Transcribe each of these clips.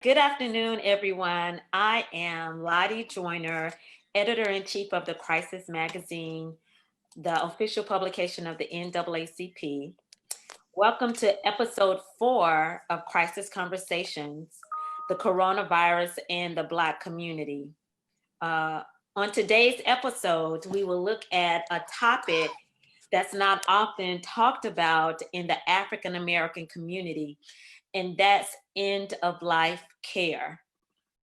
Good afternoon, everyone. I am Lottie Joyner, editor-in-chief of the Crisis Magazine, the official publication of the NAACP. Welcome to episode 4 of Crisis Conversations, the coronavirus and the Black community. Uh, on today's episode, we will look at a topic that's not often talked about in the African American community, and that's end of life care.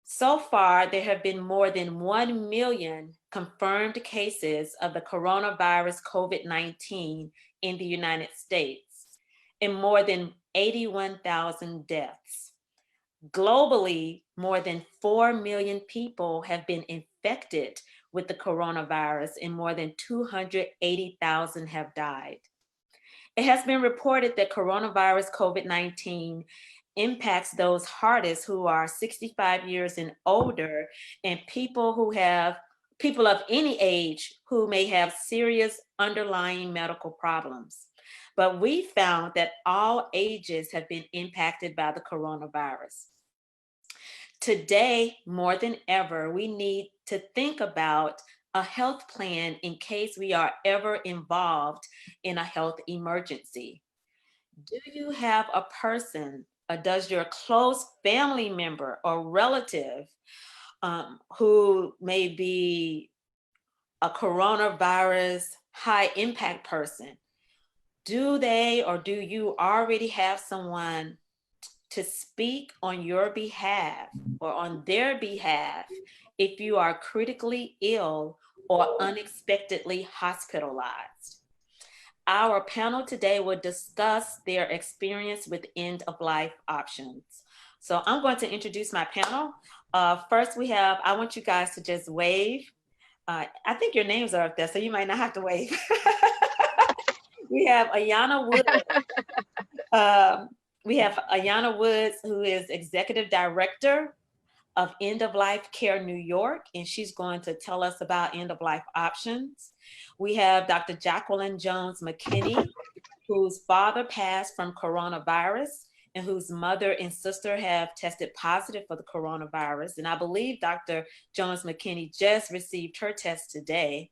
So far, there have been more than 1 million confirmed cases of the coronavirus COVID-19 in the United States and more than 81,000 deaths. Globally, more than 4 million people have been infected with the coronavirus and more than 280,000 have died. It has been reported that coronavirus COVID-19 impacts those hardest who are 65 years and older and people of any age who may have serious underlying medical problems. But we found that all ages have been impacted by the coronavirus. Today, more than ever, we need to think about a health plan in case we are ever involved in a health emergency. Do you have a person, or does your close family member or relative who may be a coronavirus high impact person? Do they or do you already have someone to speak on your behalf or on their behalf if you are critically ill or unexpectedly hospitalized? Our panel today will discuss their experience with end of life options. So I'm going to introduce my panel. First, I want you guys to just wave. I think your names are up there, so you might not have to wave. We have Ayana Woods. We have Ayana Woods, who is Executive Director of End of Life Care New York, and she's going to tell us about end of life options. We have Dr. Jacqueline Jones McKinney, whose father passed from coronavirus and whose mother and sister have tested positive for the coronavirus. And I believe Dr. Jones McKinney just received her test today.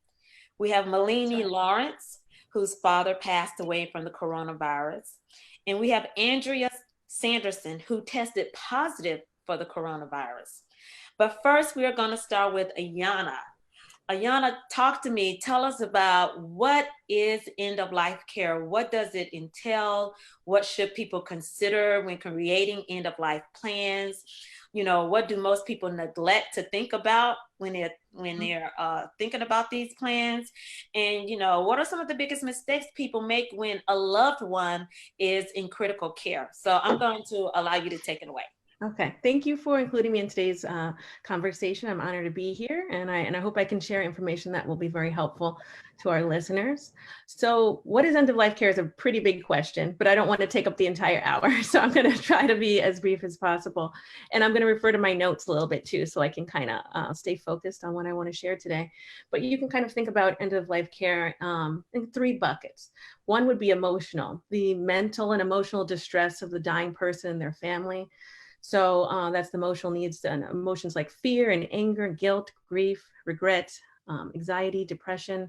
We have Malini Lawrence, whose father passed away from the coronavirus. And we have Andrea Sanderson, who tested positive for the coronavirus. But first, we are going to start with Ayana. Ayana, talk to me. Tell us about what is end of life care? What does it entail? What should people consider when creating end of life plans? What do most people neglect to think about when they're thinking about these plans? And what are some of the biggest mistakes people make when a loved one is in critical care? So I'm going to allow you to take it away. Okay, thank you for including me in today's conversation. I'm honored to be here, and I hope I can share information that will be very helpful to our listeners. So what is end of life care is a pretty big question, but I don't want to take up the entire hour. So I'm going to try to be as brief as possible. And I'm going to refer to my notes a little bit too, so I can kind of stay focused on what I want to share today. But you can kind of think about end of life care in 3 buckets. One would be emotional, the mental and emotional distress of the dying person and their family. So that's the emotional needs and emotions like fear and anger, guilt, grief, regret, anxiety, depression,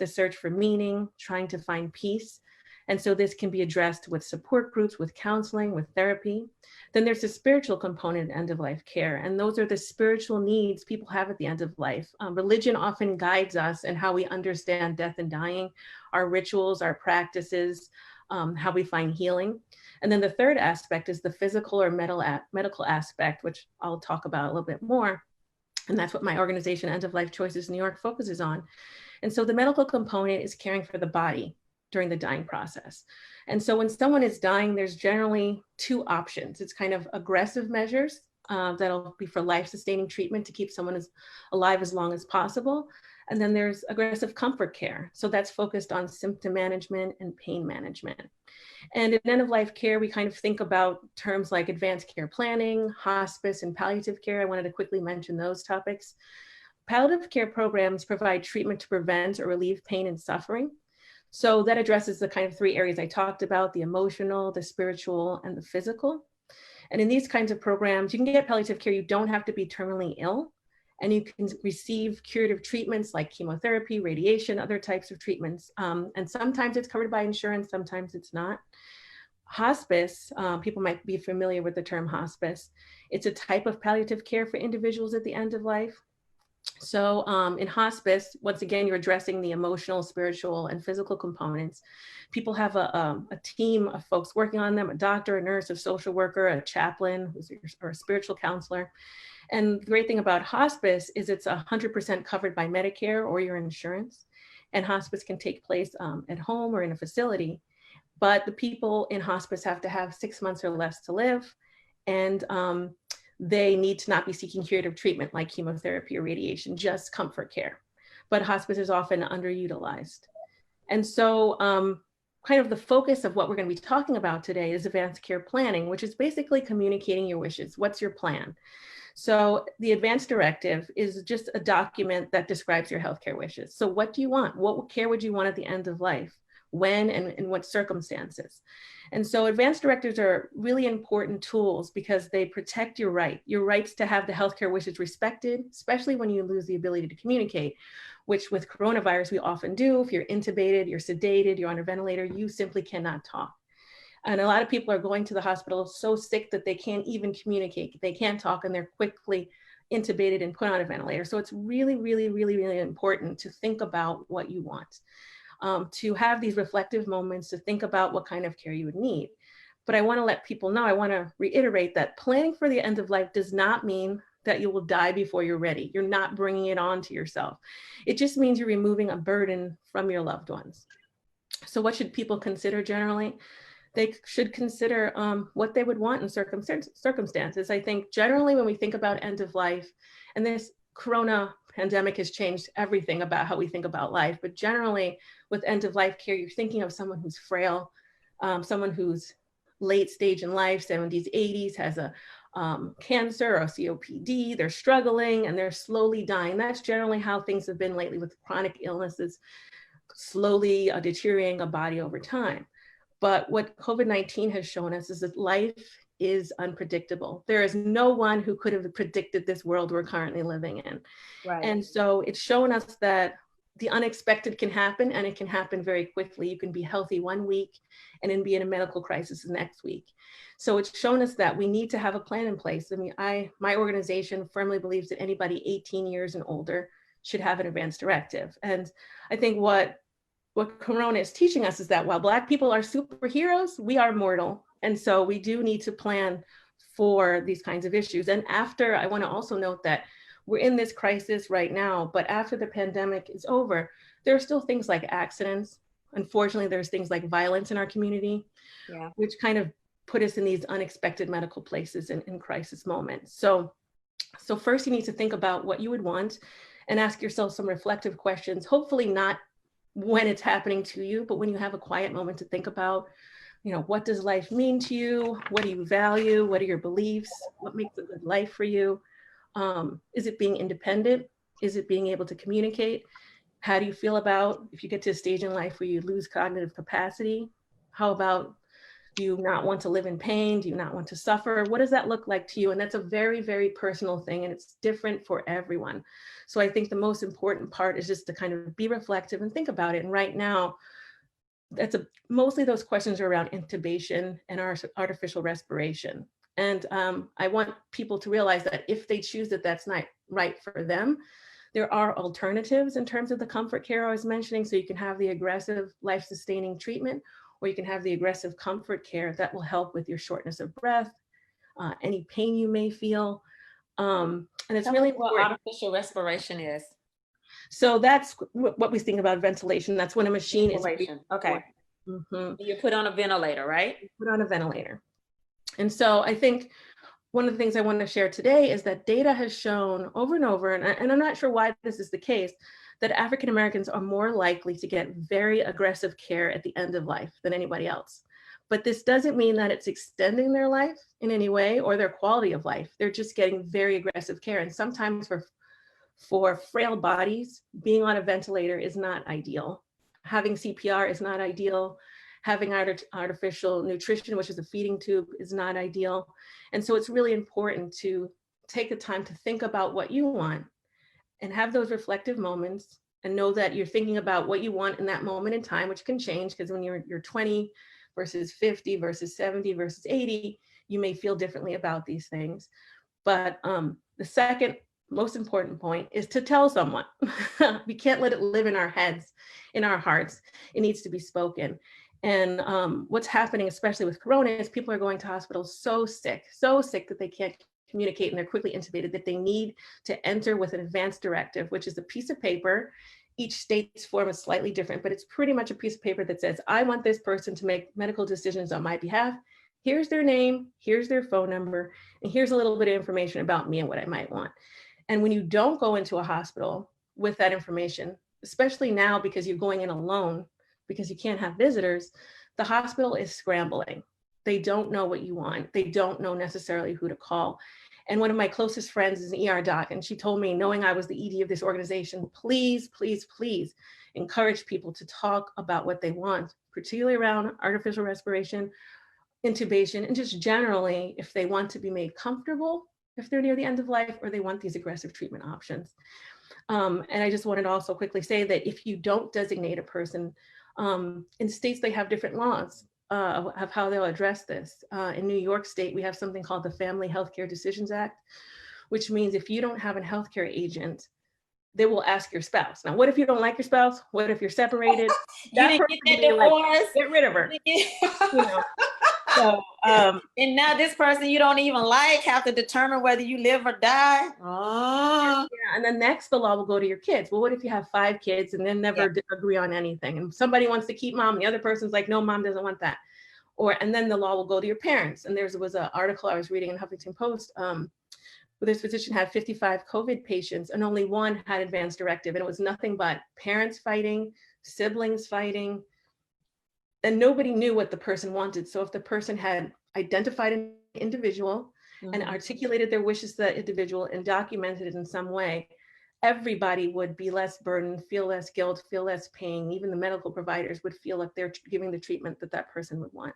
the search for meaning, trying to find peace. And so this can be addressed with support groups, with counseling, with therapy. Then there's the spiritual component of end of life care. And those are the spiritual needs people have at the end of life. Religion often guides us in how we understand death and dying, our rituals, our practices, how we find healing. And then the third aspect is the physical or medical aspect, which I'll talk about a little bit more. And that's what my organization, End of Life Choices New York, focuses on. And so the medical component is caring for the body during the dying process. And so when someone is dying, there's generally 2 options. It's kind of aggressive measures that'll be for life-sustaining treatment to keep someone alive as long as possible. And then there's aggressive comfort care. So that's focused on symptom management and pain management. And in end of life care, we kind of think about terms like advanced care planning, hospice, and palliative care. I wanted to quickly mention those topics. Palliative care programs provide treatment to prevent or relieve pain and suffering. So that addresses the kind of 3 areas I talked about: the emotional, the spiritual, and the physical. And in these kinds of programs, you can get palliative care. You don't have to be terminally ill, and you can receive curative treatments like chemotherapy, radiation, other types of treatments. And sometimes it's covered by insurance, sometimes it's not. Hospice, people might be familiar with the term hospice. It's a type of palliative care for individuals at the end of life. So in hospice, once again, you're addressing the emotional, spiritual, and physical components. People have a team of folks working on them, a doctor, a nurse, a social worker, a chaplain, or a spiritual counselor. And the great thing about hospice is it's 100% covered by Medicare or your insurance. And hospice can take place at home or in a facility. But the people in hospice have to have 6 months or less to live. And they need to not be seeking curative treatment like chemotherapy or radiation, just comfort care. But hospice is often underutilized. And so kind of the focus of what we're going to be talking about today is advanced care planning, which is basically communicating your wishes. What's your plan? So the advanced directive is just a document that describes your healthcare wishes. So what do you want? What care would you want at the end of life? When and in what circumstances? And so advanced directives are really important tools because they protect your rights to have the healthcare wishes respected, especially when you lose the ability to communicate, which with coronavirus we often do. If you're intubated, you're sedated, you're on a ventilator, you simply cannot talk. And a lot of people are going to the hospital so sick that they can't even communicate. They can't talk, and they're quickly intubated and put on a ventilator. So it's really, really, really, really important to think about what you want. To have these reflective moments, to think about what kind of care you would need. But I want to let people know, I want to reiterate that planning for the end of life does not mean that you will die before you're ready. You're not bringing it on to yourself. It just means you're removing a burden from your loved ones. So what should people consider generally? They should consider what they would want in circumstances. I think generally when we think about end of life, and this corona pandemic has changed everything about how we think about life, but generally with end of life care, you're thinking of someone who's frail, someone who's late stage in life, 70s, 80s, has a cancer or COPD, they're struggling and they're slowly dying. That's generally how things have been lately with chronic illnesses, slowly deteriorating a body over time. But what COVID-19 has shown us is that life is unpredictable. There is no one who could have predicted this world we're currently living in. Right. And so it's shown us that the unexpected can happen, and it can happen very quickly. You can be healthy one week and then be in a medical crisis the next week. So it's shown us that we need to have a plan in place. I mean, my organization firmly believes that anybody 18 years and older should have an advanced directive. And I think what Corona is teaching us is that while Black people are superheroes, we are mortal. And so we do need to plan for these kinds of issues. And after, I want to also note that we're in this crisis right now, but after the pandemic is over, there are still things like accidents. Unfortunately, there's things like violence in our community, which kind of put us in these unexpected medical places in crisis moments. So first you need to think about what you would want and ask yourself some reflective questions, hopefully not when it's happening to you, but when you have a quiet moment to think about, what does life mean to you? What do you value? What are your beliefs? What makes a good life for you? Is it being independent? Is it being able to communicate? How do you feel about if you get to a stage in life where you lose cognitive capacity? How about, do you not want to live in pain? Do you not want to suffer? What does that look like to you? And that's a very, very personal thing, and it's different for everyone. So I think the most important part is just to kind of be reflective and think about it. And right now, mostly those questions are around intubation and our artificial respiration. And I want people to realize that if they choose that that's not right for them, there are alternatives in terms of the comfort care I was mentioning. So you can have the aggressive life-sustaining treatment, or you can have the aggressive comfort care that will help with your shortness of breath, any pain you may feel. And it's really what important. Artificial respiration is. So that's what we think about ventilation. That's when a machine is. Okay. Mm-hmm. You put on a ventilator, right? Put on a ventilator. And so I think one of the things I want to share today is that data has shown over and over, and I'm not sure why this is the case, that African Americans are more likely to get very aggressive care at the end of life than anybody else. But this doesn't mean that it's extending their life in any way or their quality of life. They're just getting very aggressive care. And sometimes for frail bodies, being on a ventilator is not ideal. Having CPR is not ideal. Having artificial nutrition, which is a feeding tube, is not ideal. And so it's really important to take the time to think about what you want and have those reflective moments, and know that you're thinking about what you want in that moment in time, which can change, because when you're 20 versus 50 versus 70 versus 80, you may feel differently about these things. But the second most important point is to tell someone. We can't let it live in our heads, in our hearts. It needs to be spoken. And what's happening, especially with Corona, is people are going to hospitals so sick that they can't communicate, and they're quickly intubated, that they need to enter with an advance directive, which is a piece of paper. Each state's form is slightly different, but it's pretty much a piece of paper that says, I want this person to make medical decisions on my behalf. Here's their name, here's their phone number, and here's a little bit of information about me and what I might want. And when you don't go into a hospital with that information, especially now because you're going in alone, because you can't have visitors, the hospital is scrambling. They don't know what you want. They don't know necessarily who to call. And one of my closest friends is an ER doc, and she told me, knowing I was the ED of this organization, please, please, please encourage people to talk about what they want, particularly around artificial respiration, intubation, and just generally if they want to be made comfortable, if they're near the end of life, or they want these aggressive treatment options. And I just wanted to also quickly say that if you don't designate a person, in states, they have different laws of how they'll address this. In New York State, we have something called the Family Healthcare Decisions Act, which means if you don't have a healthcare agent, they will ask your spouse. Now, what if you don't like your spouse? What if you're separated? You didn't get that divorce. Get rid of her. You know? So, and now this person you don't even like have to determine whether you live or die. Oh. Yeah, and then next the law will go to your kids. Well, what if you have 5 kids and then never agree on anything? And somebody wants to keep mom, and the other person's like, no, mom doesn't want that. And then the law will go to your parents. And there was an article I was reading in Huffington Post, where this physician had 55 COVID patients and only one had advance directive. And it was nothing but parents fighting, siblings fighting, and nobody knew what the person wanted. So if the person had identified an individual and articulated their wishes to that individual and documented it in some way, everybody would be less burdened, feel less guilt, feel less pain. Even the medical providers would feel like they're giving the treatment that that person would want.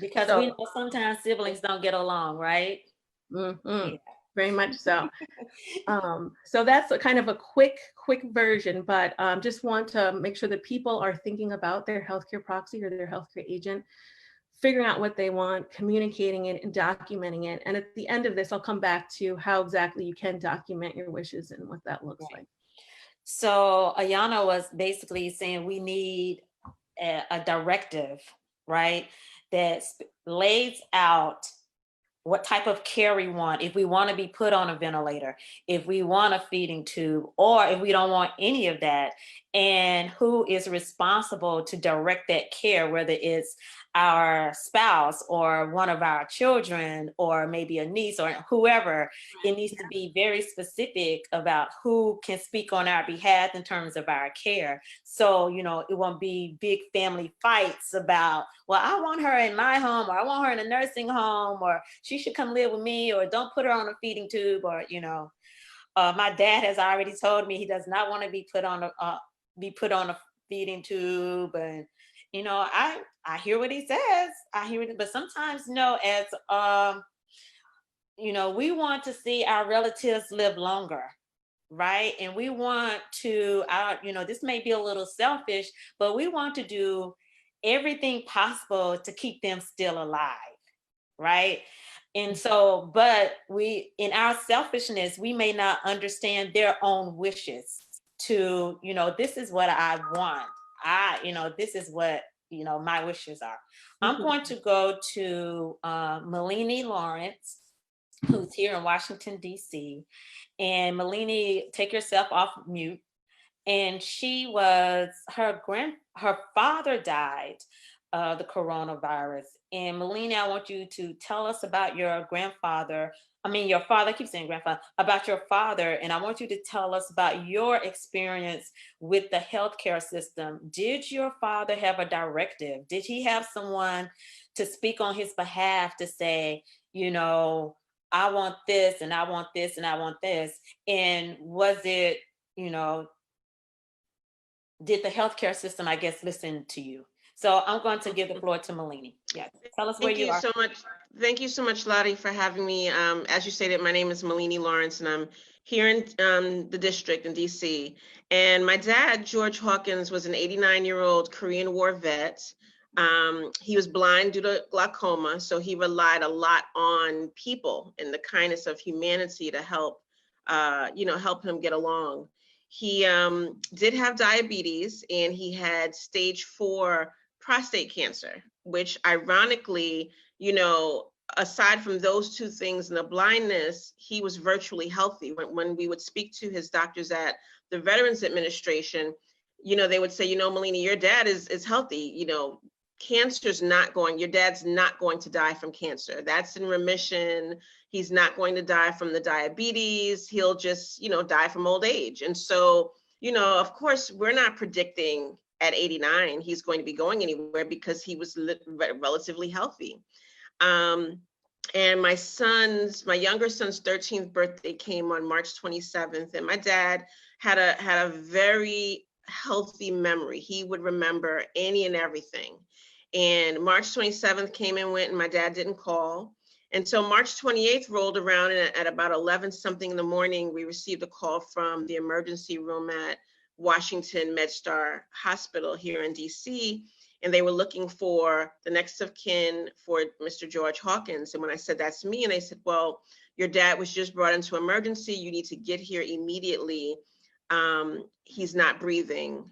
Because we know sometimes siblings don't get along, right? Yeah. Very much so. So that's a kind of a quick version, but just want to make sure that people are thinking about their healthcare proxy or their healthcare agent, figuring out what they want, communicating it, and documenting it. And at the end of this, I'll come back to how exactly you can document your wishes and what that looks like. So Ayana was basically saying we need a directive, right, that lays out what type of care we want, if we want to be put on a ventilator, if we want a feeding tube, or if we don't want any of that, and who is responsible to direct that care, whether it's our spouse or one of our children or maybe a niece or whoever. It needs to be very specific about who can speak on our behalf in terms of our care. So, you know, it won't be big family fights about, well, I want her in my home, or I want her in a nursing home, or she should come live with me, or don't put her on a feeding tube, or, you know, my dad has already told me he does not want to be put on a feeding tube. And, you know, I hear what he says. I hear it, but sometimes, you know, as you know, we want to see our relatives live longer, right? And we want to, you know, this may be a little selfish, but we want to do everything possible to keep them still alive, right? And so, but in our selfishness, we may not understand their own wishes to, you know, this is what I want. You know, this is what, you know, my wishes are. I'm going to go to Malini Lawrence, who's here in Washington, D.C. And Malini, take yourself off mute. And her father died of the coronavirus. And Malini, I want you to tell us about your father, I keep saying grandfather, about your father. And I want you to tell us about your experience with the healthcare system. Did your father have a directive? Did he have someone to speak on his behalf to say, you know, I want this and I want this and I want this? And was it, you know, did the healthcare system, I guess, listen to you? So I'm going to give the floor to Malini. Yes, tell us where Thank you you are. so much. Thank you so much, Lottie, for having me. As you stated, my name is Malini Lawrence, and I'm here in the district in DC. And my dad, George Hawkins, was an 89-year-old Korean War vet. He was blind due to glaucoma, so he relied a lot on people and the kindness of humanity to help, help him get along. He did have diabetes, and he had stage 4 prostate cancer, which ironically, aside from those two things and the blindness, he was virtually healthy. When we would speak to his doctors at the Veterans Administration, they would say, Malini, your dad is healthy. Your dad's not going to die from cancer. That's in remission. He's not going to die from the diabetes. He'll just, die from old age. And so, of course, we're not predicting at 89 he's going to be going anywhere because he was relatively healthy. And my younger son's 13th birthday came on March 27th, and my dad had a very healthy memory. He would remember any and everything. And March 27th came and went, and my dad didn't call. And so March 28th rolled around, and at about 11 something in the morning, we received a call from the emergency room at Washington MedStar Hospital here in DC. And they were looking for the next of kin for Mr. George Hawkins. And when I said, that's me, and they said, well, your dad was just brought into emergency. You need to get here immediately. He's not breathing.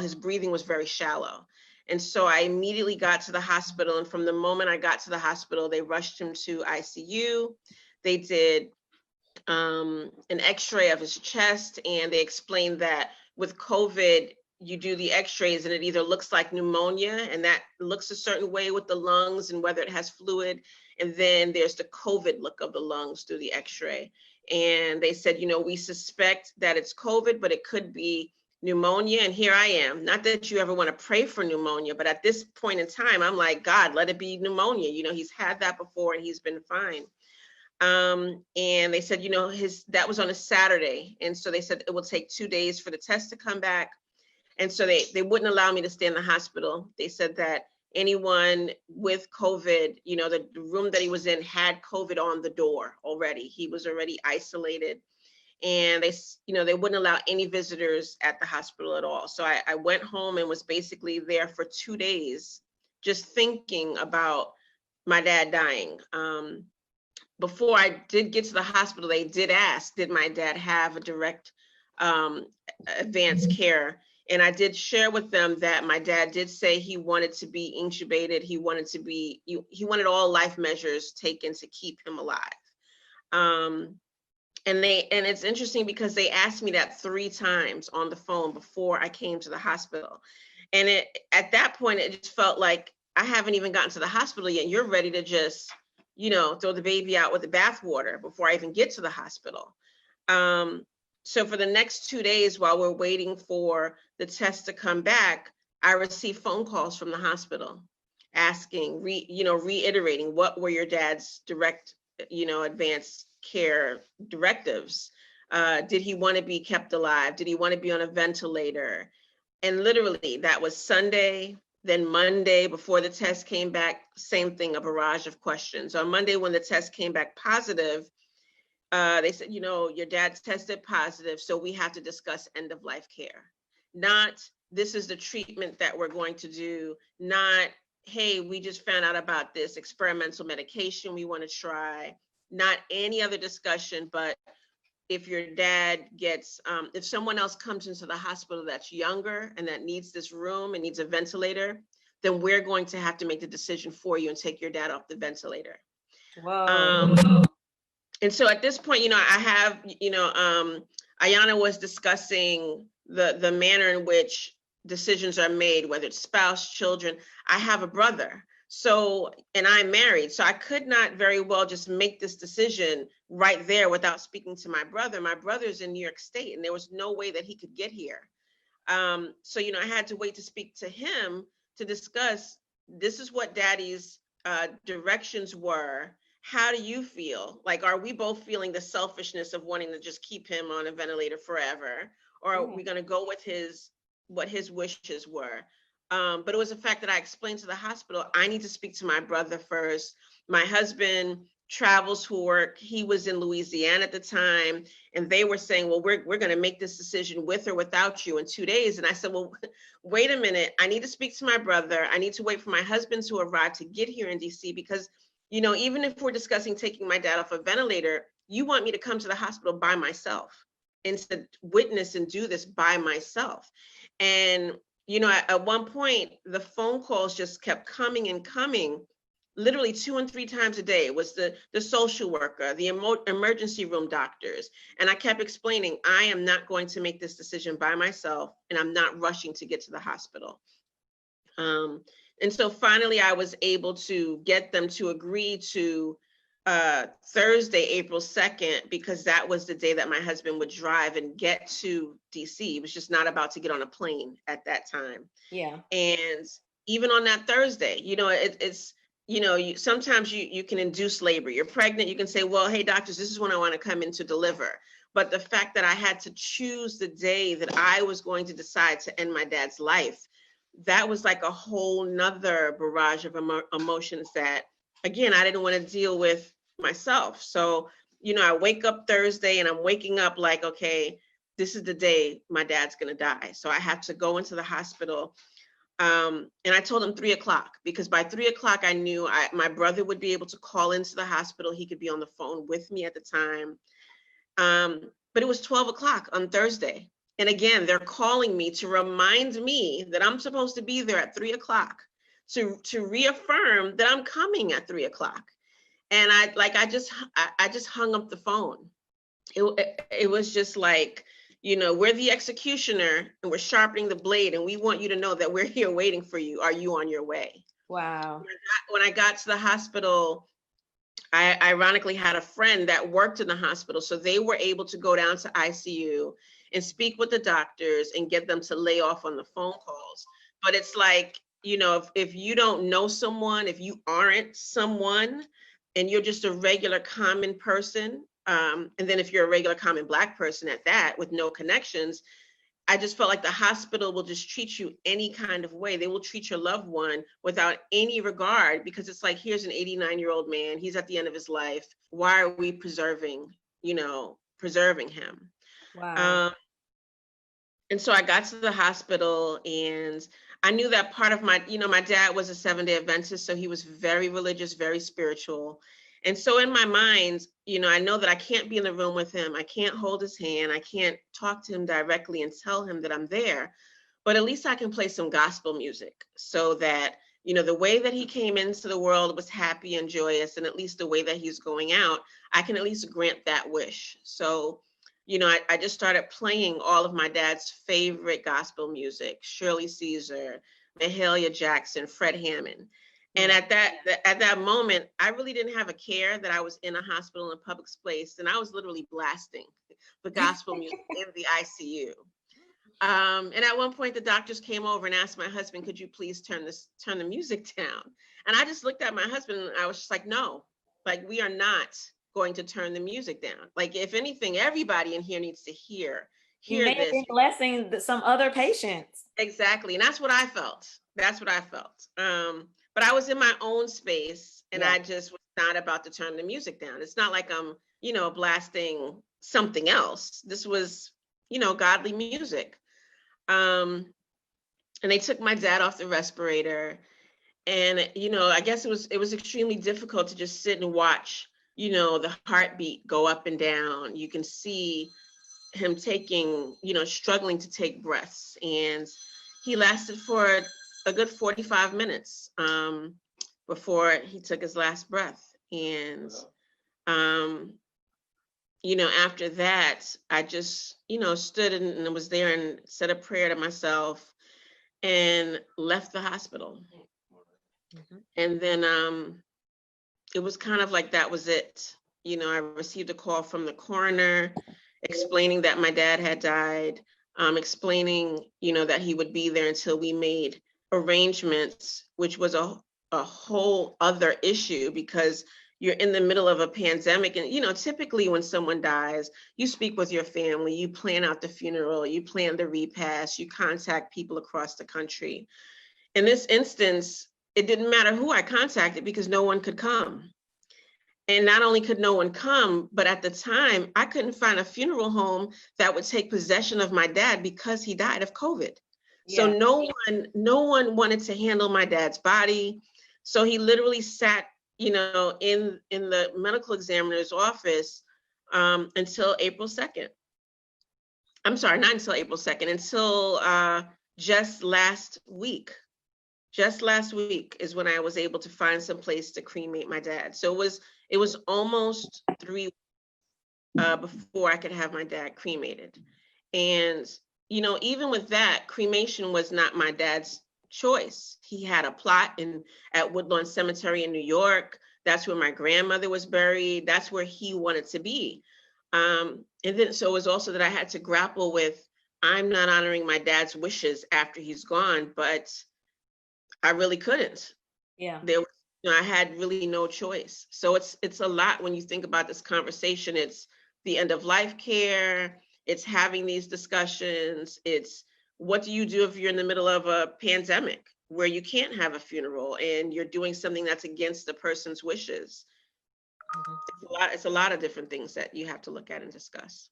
His breathing was very shallow. And so I immediately got to the hospital. And from the moment I got to the hospital, they rushed him to ICU. They did an x-ray of his chest, and they explained that with COVID, you do the x-rays and it either looks like pneumonia, and that looks a certain way with the lungs and whether it has fluid. And then there's the COVID look of the lungs through the x-ray. And they said, we suspect that it's COVID, but it could be pneumonia. And here I am. Not that you ever want to pray for pneumonia, but at this point in time, I'm like, God, let it be pneumonia. He's had that before and he's been fine. And they said, that was on a Saturday. And so they said it will take 2 days for the test to come back. And so they wouldn't allow me to stay in the hospital. They said that anyone with COVID, the room that he was in had COVID on the door already. He was already isolated. And they wouldn't allow any visitors at the hospital at all. So I went home and was basically there for 2 days, just thinking about my dad dying. Before I did get to the hospital, they did ask, did my dad have a direct advanced care? And I did share with them that my dad did say he wanted to be intubated. He wanted all life measures taken to keep him alive. And it's interesting because they asked me that 3 times on the phone before I came to the hospital. And at that point, it just felt like I haven't even gotten to the hospital yet. You're ready to just, throw the baby out with the bathwater before I even get to the hospital. So for the next 2 days, while we're waiting for the test to come back, I received phone calls from the hospital asking, reiterating what were your dad's direct, advanced care directives. Did he want to be kept alive? Did he want to be on a ventilator? And literally that was Sunday. Then Monday, before the test came back, same thing, a barrage of questions. On Monday, when the test came back positive, they said, your dad tested positive, so we have to discuss end of life care. Not, this is the treatment that we're going to do. Not, hey, we just found out about this experimental medication we want to try. Not any other discussion, but if your dad gets, if someone else comes into the hospital that's younger and that needs this room and needs a ventilator, then we're going to have to make the decision for you and take your dad off the ventilator. Whoa. And so at this point, I have, Ayana was discussing the manner in which decisions are made, whether it's spouse, children. I have a brother. So, and I'm married, so I could not very well just make this decision right there without speaking to my brother. My brother's in New York State, and there was no way that he could get here. So, I had to wait to speak to him to discuss, this is what daddy's directions were. How do you feel? Like, are we both feeling the selfishness of wanting to just keep him on a ventilator forever? Or are we going to go with what his wishes were? But it was the fact that I explained to the hospital, I need to speak to my brother first. My husband travels for work. He was in Louisiana at the time, and they were saying, well, we're going to make this decision with or without you in 2 days. And I said, well, wait a minute. I need to speak to my brother. I need to wait for my husband to arrive to get here in DC, because, you know, even if we're discussing taking my dad off a ventilator, you want me to come to the hospital by myself and to witness and do this by myself. And you know, at one point, the phone calls just kept coming and coming, literally 2 and 3 times a day. It was the social worker, the emergency room doctors. And I kept explaining, I am not going to make this decision by myself, and I'm not rushing to get to the hospital. And so finally, I was able to get them to agree to Thursday, April 2nd, because that was the day that my husband would drive and get to DC. He was just not about to get on a plane at that time. Yeah. And even on that Thursday, you know, it's, you know, sometimes you can induce labor. You're pregnant, you can say, well, hey, doctors, this is when I want to come in to deliver. But the fact that I had to choose the day that I was going to decide to end my dad's life, that was like a whole nother barrage of emotions that, again, I didn't want to deal with myself. So, you know, I wake up Thursday and I'm waking up like, okay, this is the day my dad's going to die. So I had to go into the hospital. And I told him 3 o'clock, because by 3 o'clock, I knew my brother would be able to call into the hospital. He could be on the phone with me at the time. But it was 12 o'clock on Thursday. And again, they're calling me to remind me that I'm supposed to be there at 3 o'clock to reaffirm that I'm coming at 3 o'clock. And I just hung up the phone. It was just like, you know, we're the executioner and we're sharpening the blade, and we want you to know that we're here waiting for you. Are you on your way? Wow. When I got to the hospital, I ironically had a friend that worked in the hospital. So they were able to go down to ICU and speak with the doctors and get them to lay off on the phone calls. But it's like, you know, if you don't know someone, if you aren't someone, and you're just a regular common person, and then if you're a regular common Black person at that with no connections, I just felt like the hospital will just treat you any kind of way. They will treat your loved one without any regard, because it's like, here's an 89-year-old man, he's at the end of his life. Why are we preserving him? Wow. And so I got to the hospital, and I knew that part of my dad was a Seventh-day Adventist, so he was very religious, very spiritual. And so in my mind, you know, I know that I can't be in the room with him. I can't hold his hand. I can't talk to him directly and tell him that I'm there, but at least I can play some gospel music so that, you know, the way that he came into the world was happy and joyous, and at least the way that he's going out, I can at least grant that wish. So, you know, I just started playing all of my dad's favorite gospel music, Shirley Caesar, Mahalia Jackson, Fred Hammond. And at that moment, I really didn't have a care that I was in a hospital in a public place, and I was literally blasting the gospel music in the ICU. And at one point, the doctors came over and asked my husband, "Could you please turn the music down?" And I just looked at my husband and I was just like, "No, like, we are not going to turn the music down. Like, if anything, everybody in here needs to hear You may have this." been blessing some other patients. Exactly. And that's what I felt. But I was in my own space, and Yeah. I just was not about to turn the music down. It's not like I'm, you know, blasting something else. This was, you know, godly music. And they took my dad off the respirator. And, you know, I guess it was extremely difficult to just sit and watch, you know, the heartbeat go up and down. You can see him struggling to take breaths. And he lasted for a good 45 minutes before he took his last breath. And, you know, after that, I just, you know, stood and was there and said a prayer to myself and left the hospital. Mhm. And then it was kind of like that was it. You know, I received a call from the coroner explaining that my dad had died, explaining, you know, that he would be there until we made arrangements, which was a whole other issue, because you're in the middle of a pandemic. And, you know, typically when someone dies, you speak with your family, you plan out the funeral, you plan the repast, you contact people across the country. in this instance, it didn't matter who I contacted because no one could come. And not only could no one come, but at the time, I couldn't find a funeral home that would take possession of my dad because he died of COVID. So Yeah. no one wanted to handle my dad's body. So he literally sat, in the medical examiner's office until April 2nd. I'm sorry, not until April 2nd, until just last week. Just last week is when I was able to find some place to cremate my dad. So it was almost 3 weeks before I could have my dad cremated. And, even with that, cremation was not my dad's choice. He had a plot at Woodlawn Cemetery in New York. That's where my grandmother was buried. That's where he wanted to be. And then so it was also that I had to grapple with, I'm not honoring my dad's wishes after he's gone, but I really couldn't. Yeah. I had really no choice. So it's a lot when you think about this conversation. It's the end of life care. It's having these discussions. It's what do you do if you're in the middle of a pandemic where you can't have a funeral and you're doing something that's against the person's wishes? It's a lot of different things that you have to look at and discuss.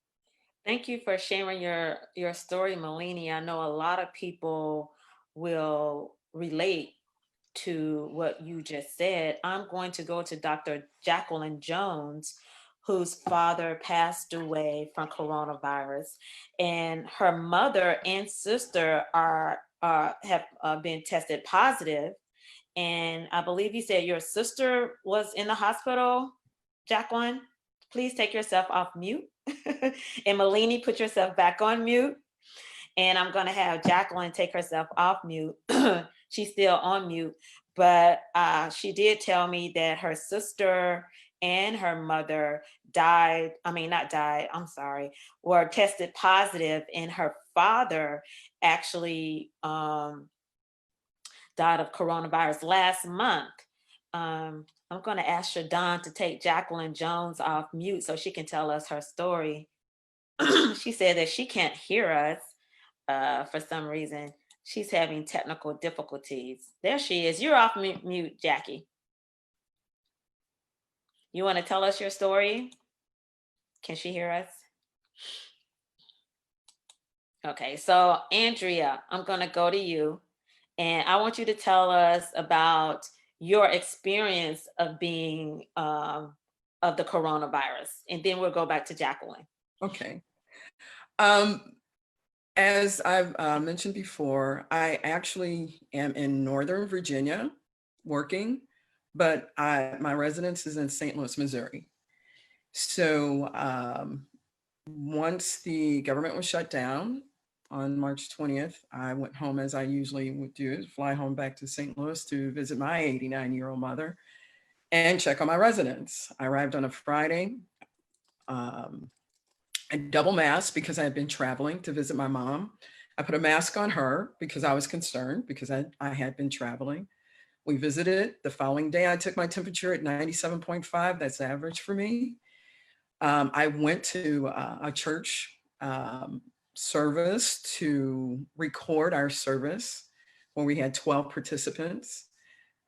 Thank you for sharing your story, Malini. I know a lot of people will relate to what you just said. I'm going to go to Dr. Jacqueline Jones, whose father passed away from coronavirus, and her mother and sister have been tested positive. And I believe you said your sister was in the hospital. Jacqueline, please take yourself off mute. And Malini, put yourself back on mute. And I'm going to have Jacqueline take herself off mute. She's still on mute, but she did tell me that her sister and her mother were tested positive, and her father actually died of coronavirus last month. I'm going to ask Shadon to take Jacqueline Jones off mute so she can tell us her story. She said that she can't hear us for some reason. She's having technical difficulties. There she is. You're off mute, Jackie. You want to tell us your story? Can she hear us? Okay, so Andrea, I'm going to go to you, and I want you to tell us about your experience of being of the coronavirus, and then we'll go back to Jacqueline. Okay. As I've mentioned before, I actually am in Northern Virginia working, but my residence is in St. Louis, Missouri. So once the government was shut down on March 20th, I went home as I usually would do, fly home back to St. Louis to visit my 89-year-old mother and check on my residence. I arrived on a Friday. I double masked because I had been traveling to visit my mom. I put a mask on her because I was concerned because I had been traveling. We visited. The following day, I took my temperature at 97.5. That's average for me. I went to a church service to record our service where we had 12 participants.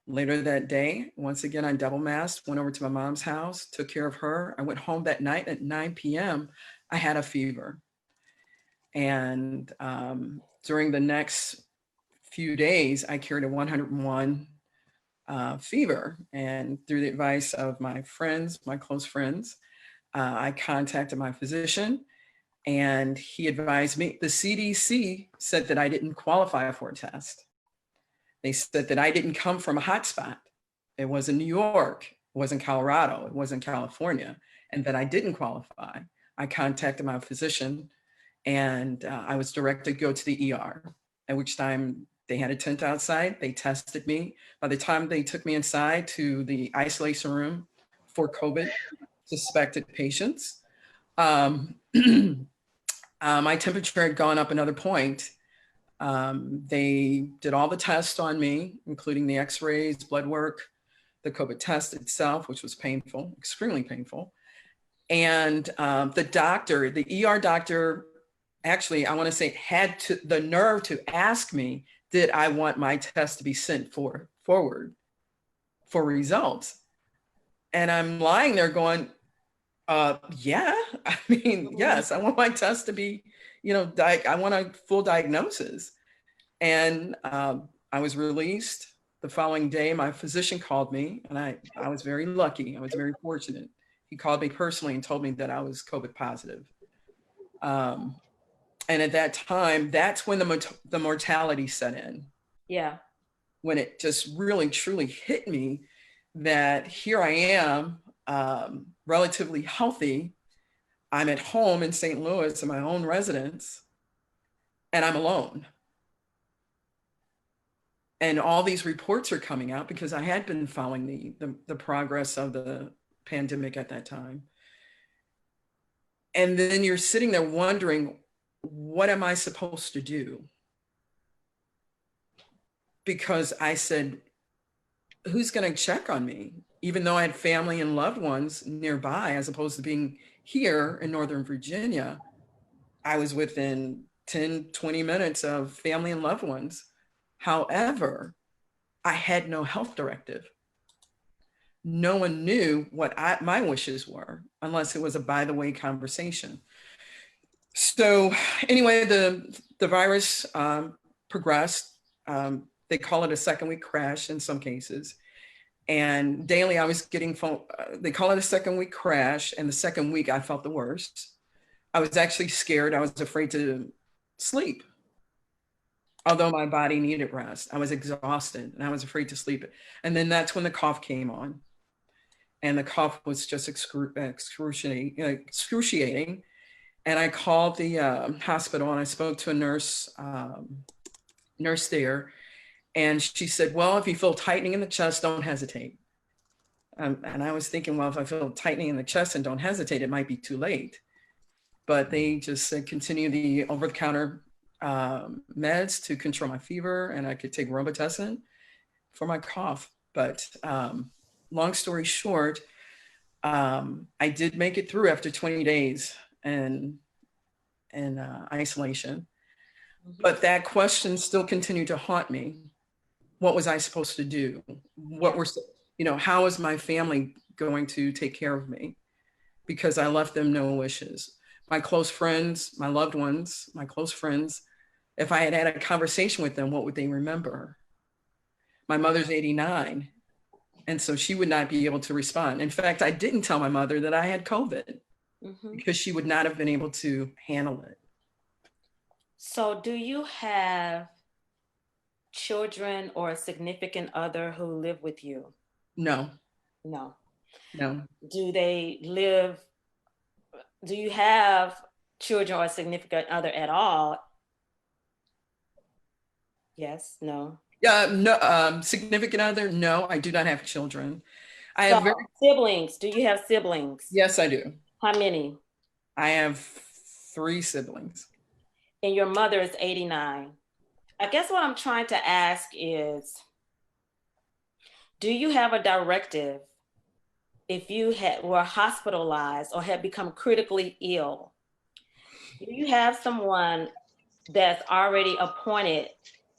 Later that day, once again, I double masked, went over to my mom's house, took care of her. I went home that night at 9 p.m. I had a fever. And during the next few days, I carried a 101 fever. And through the advice of my friends, my close friends, I contacted my physician, and he advised me. The CDC said that I didn't qualify for a test. They said that I didn't come from a hotspot. It wasn't New York, it wasn't Colorado, it wasn't California, and that I didn't qualify. I contacted my physician, and I was directed to go to the ER, at which time they had a tent outside. They tested me. By the time they took me inside to the isolation room for COVID suspected patients, my temperature had gone up another point. They did all the tests on me, including the x-rays, blood work, the COVID test itself, which was painful, extremely painful. And the doctor, the ER doctor, actually, I want to say, had the nerve to ask me, did I want my test to be sent forward for results? And I'm lying there going, yeah, I mean, yes, I want my test to be, I want a full diagnosis. And I was released. The following day, my physician called me, and I was very lucky. I was very fortunate. He called me personally and told me that I was COVID positive. And at that time, that's when the mortality set in. Yeah. When it just really, truly hit me that here I am, relatively healthy. I'm at home in St. Louis in my own residence, and I'm alone. And all these reports are coming out because I had been following the progress of the pandemic at that time. And then you're sitting there wondering, what am I supposed to do? Because I said, who's going to check on me? Even though I had family and loved ones nearby, as opposed to being here in Northern Virginia, I was within 10, 20 minutes of family and loved ones. However, I had no health directive. No one knew what my wishes were, unless it was a by the way conversation. So anyway, the virus progressed. They call it a second week crash in some cases. And daily I was getting phone, they call it a second week crash. And the second week I felt the worst. I was actually scared. I was afraid to sleep. Although my body needed rest, I was exhausted and I was afraid to sleep. And then that's when the cough came on. And the cough was just excruciating. And I called the hospital and I spoke to a nurse there. And she said, well, if you feel tightening in the chest, don't hesitate. And I was thinking, well, if I feel tightening in the chest and don't hesitate, it might be too late. But they just said, continue the over-the-counter meds to control my fever, and I could take Robitussin for my cough. But long story short, I did make it through after 20 days in isolation. But that question still continued to haunt me. What was I supposed to do? How is my family going to take care of me? Because I left them no wishes. My close friends, my loved ones, my close friends, if I had had a conversation with them, what would they remember? My mother's 89, and so she would not be able to respond. In fact, I didn't tell my mother that I had COVID because she would not have been able to handle it. So do you have children or a significant other who live with you? No. No. Do you have children or a significant other at all? Yes, no. No, significant other? No, I do not have children. I have siblings. Do you have siblings? Yes, I do. How many? I have 3 siblings. And your mother is 89. I guess what I'm trying to ask is, do you have a directive if you were hospitalized or had become critically ill? Do you have someone that's already appointed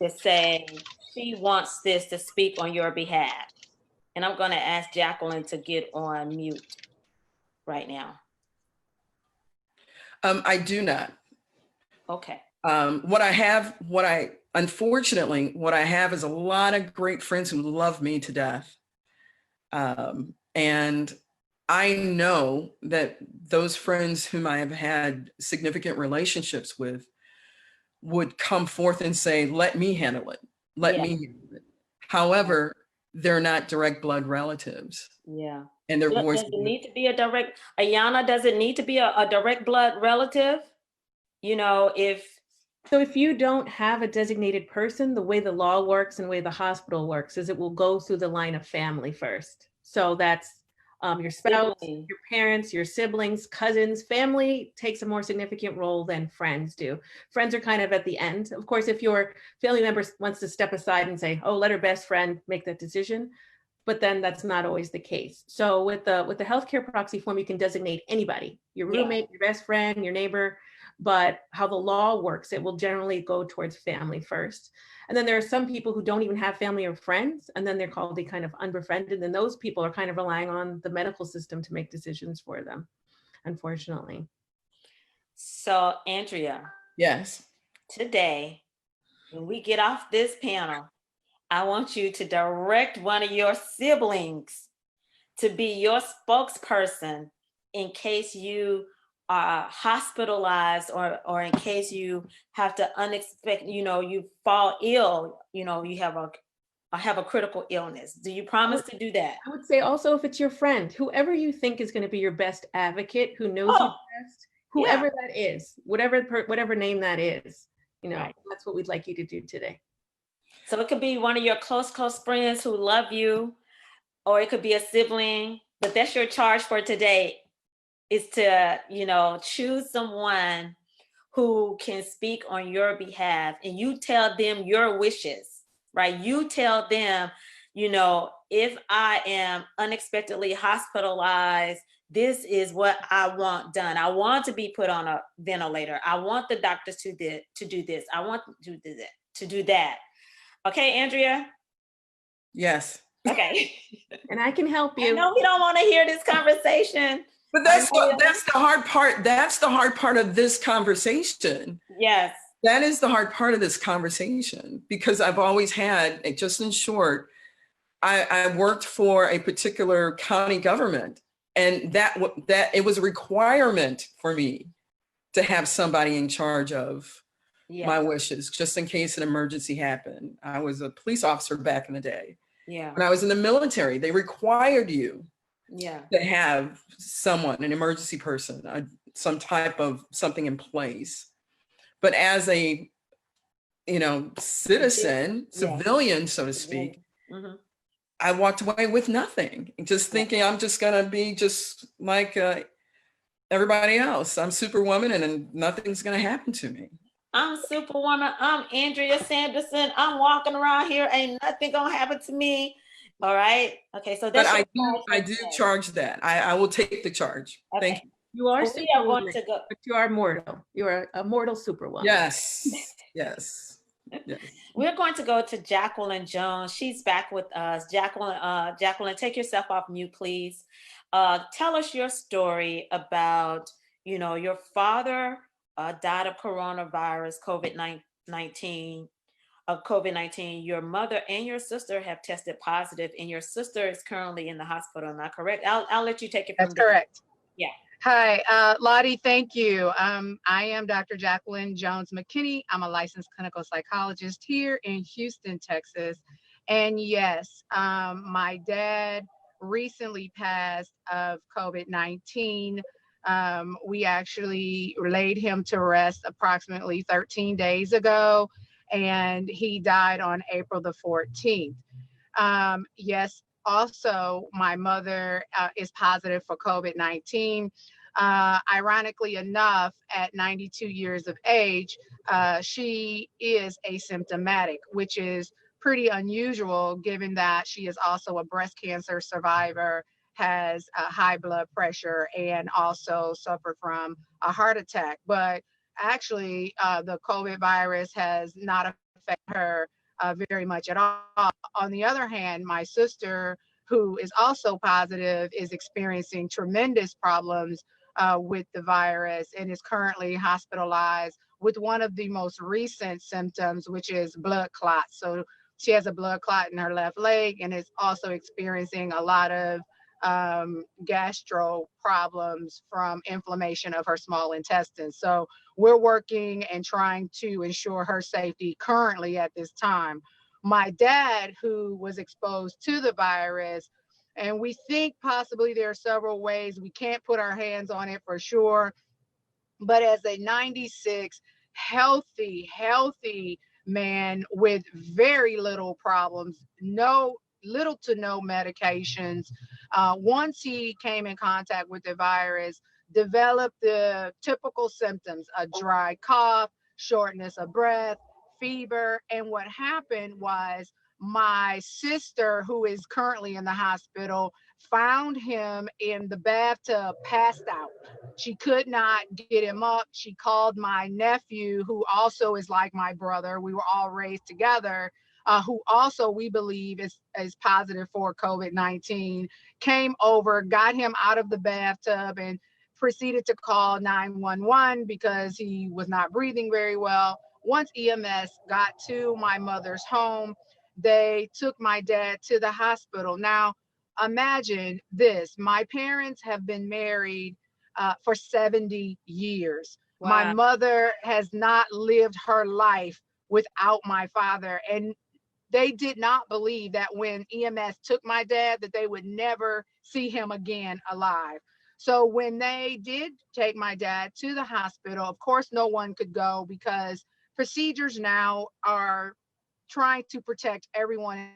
to say she wants this to speak on your behalf? And I'm going to ask Jacqueline to get on mute right now. I do not. Okay. Unfortunately, what I have is a lot of great friends who love me to death. And I know that those friends whom I have had significant relationships with would come forth and say, let me handle it. Let me handle it. However, they're not direct blood relatives. Yeah. And their voice. Does it need to be Ayana, does it need to be a direct blood relative? So if you don't have a designated person, the way the law works and the way the hospital works is it will go through the line of family first. So that's your spouse, your parents, your siblings, cousins. Family takes a more significant role than friends do. Friends are kind of at the end. Of course, if your family member wants to step aside and say, oh, let her best friend make that decision, but then that's not always the case. So with the healthcare proxy form, you can designate anybody, your roommate, your best friend, your neighbor, but how the law works, it will generally go towards family first. And then there are some people who don't even have family or friends, and then they're called the kind of unbefriended. And those people are kind of relying on the medical system to make decisions for them, unfortunately. So, Andrea, Yes. today, when we get off this panel, I want you to direct one of your siblings to be your spokesperson in case you are hospitalized or in case you have to unexpected, you fall ill, you have a critical illness. Do you promise to do that? I would say also, if it's your friend, whoever you think is going to be your best advocate, who knows you Oh, best, whoever that is, whatever name that is, Right. that's what we'd like you to do today. So it could be one of your close friends who love you, or it could be a sibling, but that's your charge for today, is to, choose someone who can speak on your behalf, and you tell them your wishes, right? You tell them, if I am unexpectedly hospitalized, this is what I want done. I want to be put on a ventilator. I want the doctors to do this. I want to do that. Okay, Andrea? Yes. Okay. And I can help I you. know we don't want to hear this conversation. But that's the hard part. That's the hard part of this conversation. Yes. That is the hard part of this conversation, because I've always had, just in short, I worked for a particular county government, and that it was a requirement for me to have somebody in charge of my wishes, just in case an emergency happened. I was a police officer back in the day. Yeah. When I was in the military, they required you Yeah. to have someone, an emergency person, some type of something in place. But as a, citizen, civilian, so to speak, Mm-hmm. I walked away with nothing, just thinking I'm just going to be just like everybody else. I'm Superwoman and nothing's going to happen to me. I'm Superwoman. I'm Andrea Sanderson. I'm walking around here. Ain't nothing going to happen to me. All right. Okay. So that's but I do charge that. I will take the charge. Okay. Thank you. You are So we are going Superwoman, to go. but you are mortal. You are a mortal Superwoman. Yes. Yes. Yes. We're going to go to Jacqueline Jones. She's back with us. Jacqueline, take yourself off mute, please. Tell us your story about, your father died of coronavirus, COVID-19. Your mother and your sister have tested positive, and your sister is currently in the hospital. Am I correct? I'll let you take it from That's correct. Yeah. Hi, Lottie, thank you. I am Dr. Jacqueline Jones McKinney. I'm a licensed clinical psychologist here in Houston, Texas. And yes, my dad recently passed of COVID-19. We actually laid him to rest approximately 13 days ago, and he died on April the 14th. Yes, also, my mother is positive for COVID-19. Ironically enough, at 92 years of age, she is asymptomatic, which is pretty unusual given that she is also a breast cancer survivor, has high blood pressure, and also suffered from a heart attack. But actually, the COVID virus has not affected her very much at all. On the other hand, my sister, who is also positive, is experiencing tremendous problems with the virus and is currently hospitalized with one of the most recent symptoms, which is blood clots. So she has a blood clot in her left leg and is also experiencing a lot of gastro problems from inflammation of her small intestine. So we're working and trying to ensure her safety currently at this time. My dad, who was exposed to the virus, and we think possibly there are several ways, we can't put our hands on it for sure, but as a 96 healthy man with very little problems, little to no medications, once he came in contact with the virus, developed the typical symptoms, a dry cough, shortness of breath, fever. And what happened was my sister, who is currently in the hospital, found him in the bathtub, passed out. She could not get him up. She called my nephew, who also is like my brother. We were all raised together, who also we believe is positive for COVID-19, came over, got him out of the bathtub, and proceeded to call 911 because he was not breathing very well. Once EMS got to my mother's home, they took my dad to the hospital. Now, imagine this. My parents have been married for 70 years. Wow. My mother has not lived her life without my father. And they did not believe that when EMS took my dad, that they would never see him again alive. So when they did take my dad to the hospital, of course, no one could go because procedures now are trying to protect everyone,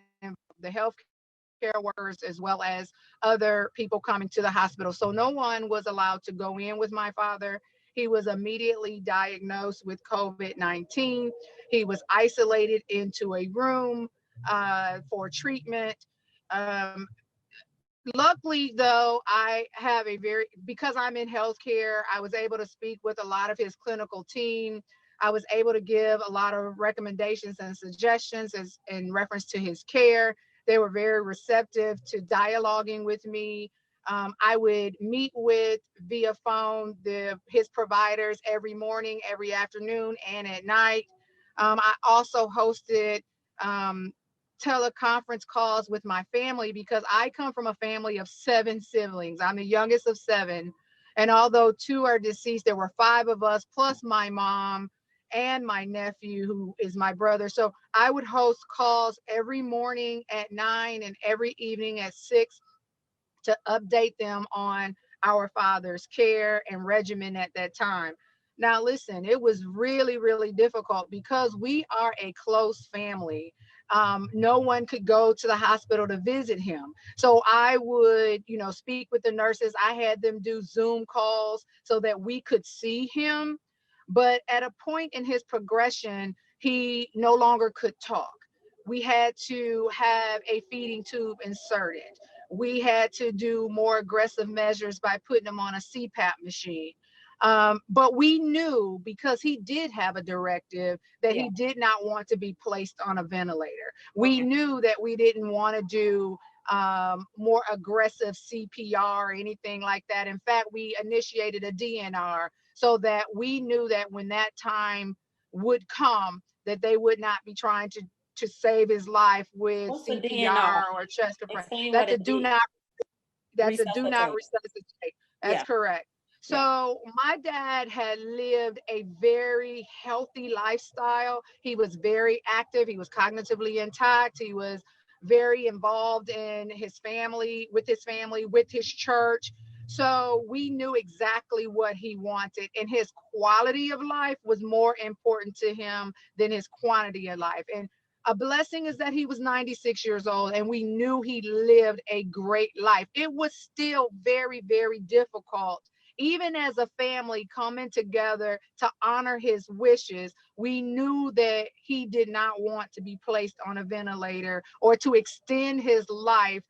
the healthcare workers, as well as other people coming to the hospital. So no one was allowed to go in with my father. He was immediately diagnosed with COVID-19. He was isolated into a room for treatment. Um, Luckily, though, I have because I'm in healthcare, I was able to speak with a lot of his clinical team. I was able to give a lot of recommendations and suggestions in reference to his care. They were very receptive to dialoguing with me. I would meet with via phone his providers every morning, every afternoon, and at night. I also hosted teleconference calls with my family because I come from a family of 7 siblings. I'm the youngest of 7. And although 2 are deceased, there were 5 of us, plus my mom and my nephew, who is my brother. So I would host calls every morning at 9 and every evening at 6 to update them on our father's care and regimen at that time. Now, listen, it was really, really difficult because we are a close family. No one could go to the hospital to visit him. So I would, speak with the nurses. I had them do Zoom calls so that we could see him. But at a point in his progression, he no longer could talk. We had to have a feeding tube inserted. We had to do more aggressive measures by putting him on a CPAP machine. But we knew, because he did have a directive, that he did not want to be placed on a ventilator. We knew that we didn't want to do more aggressive CPR or anything like that. In fact, we initiated a DNR so that we knew that when that time would come, that they would not be trying to save his life with What's the CPR DNR? or chest compression. Explain That's what a it do is. not Resuscitate. resuscitate. That's Yeah. correct. So my dad had lived a very healthy lifestyle. He was very active. He was cognitively intact. He was very involved in his family, with his church. So we knew exactly what he wanted, and his quality of life was more important to him than his quantity of life. And a blessing is that he was 96 years old and we knew he lived a great life. It was still very, very difficult. Even as a family coming together to honor his wishes, we knew that he did not want to be placed on a ventilator or to extend his life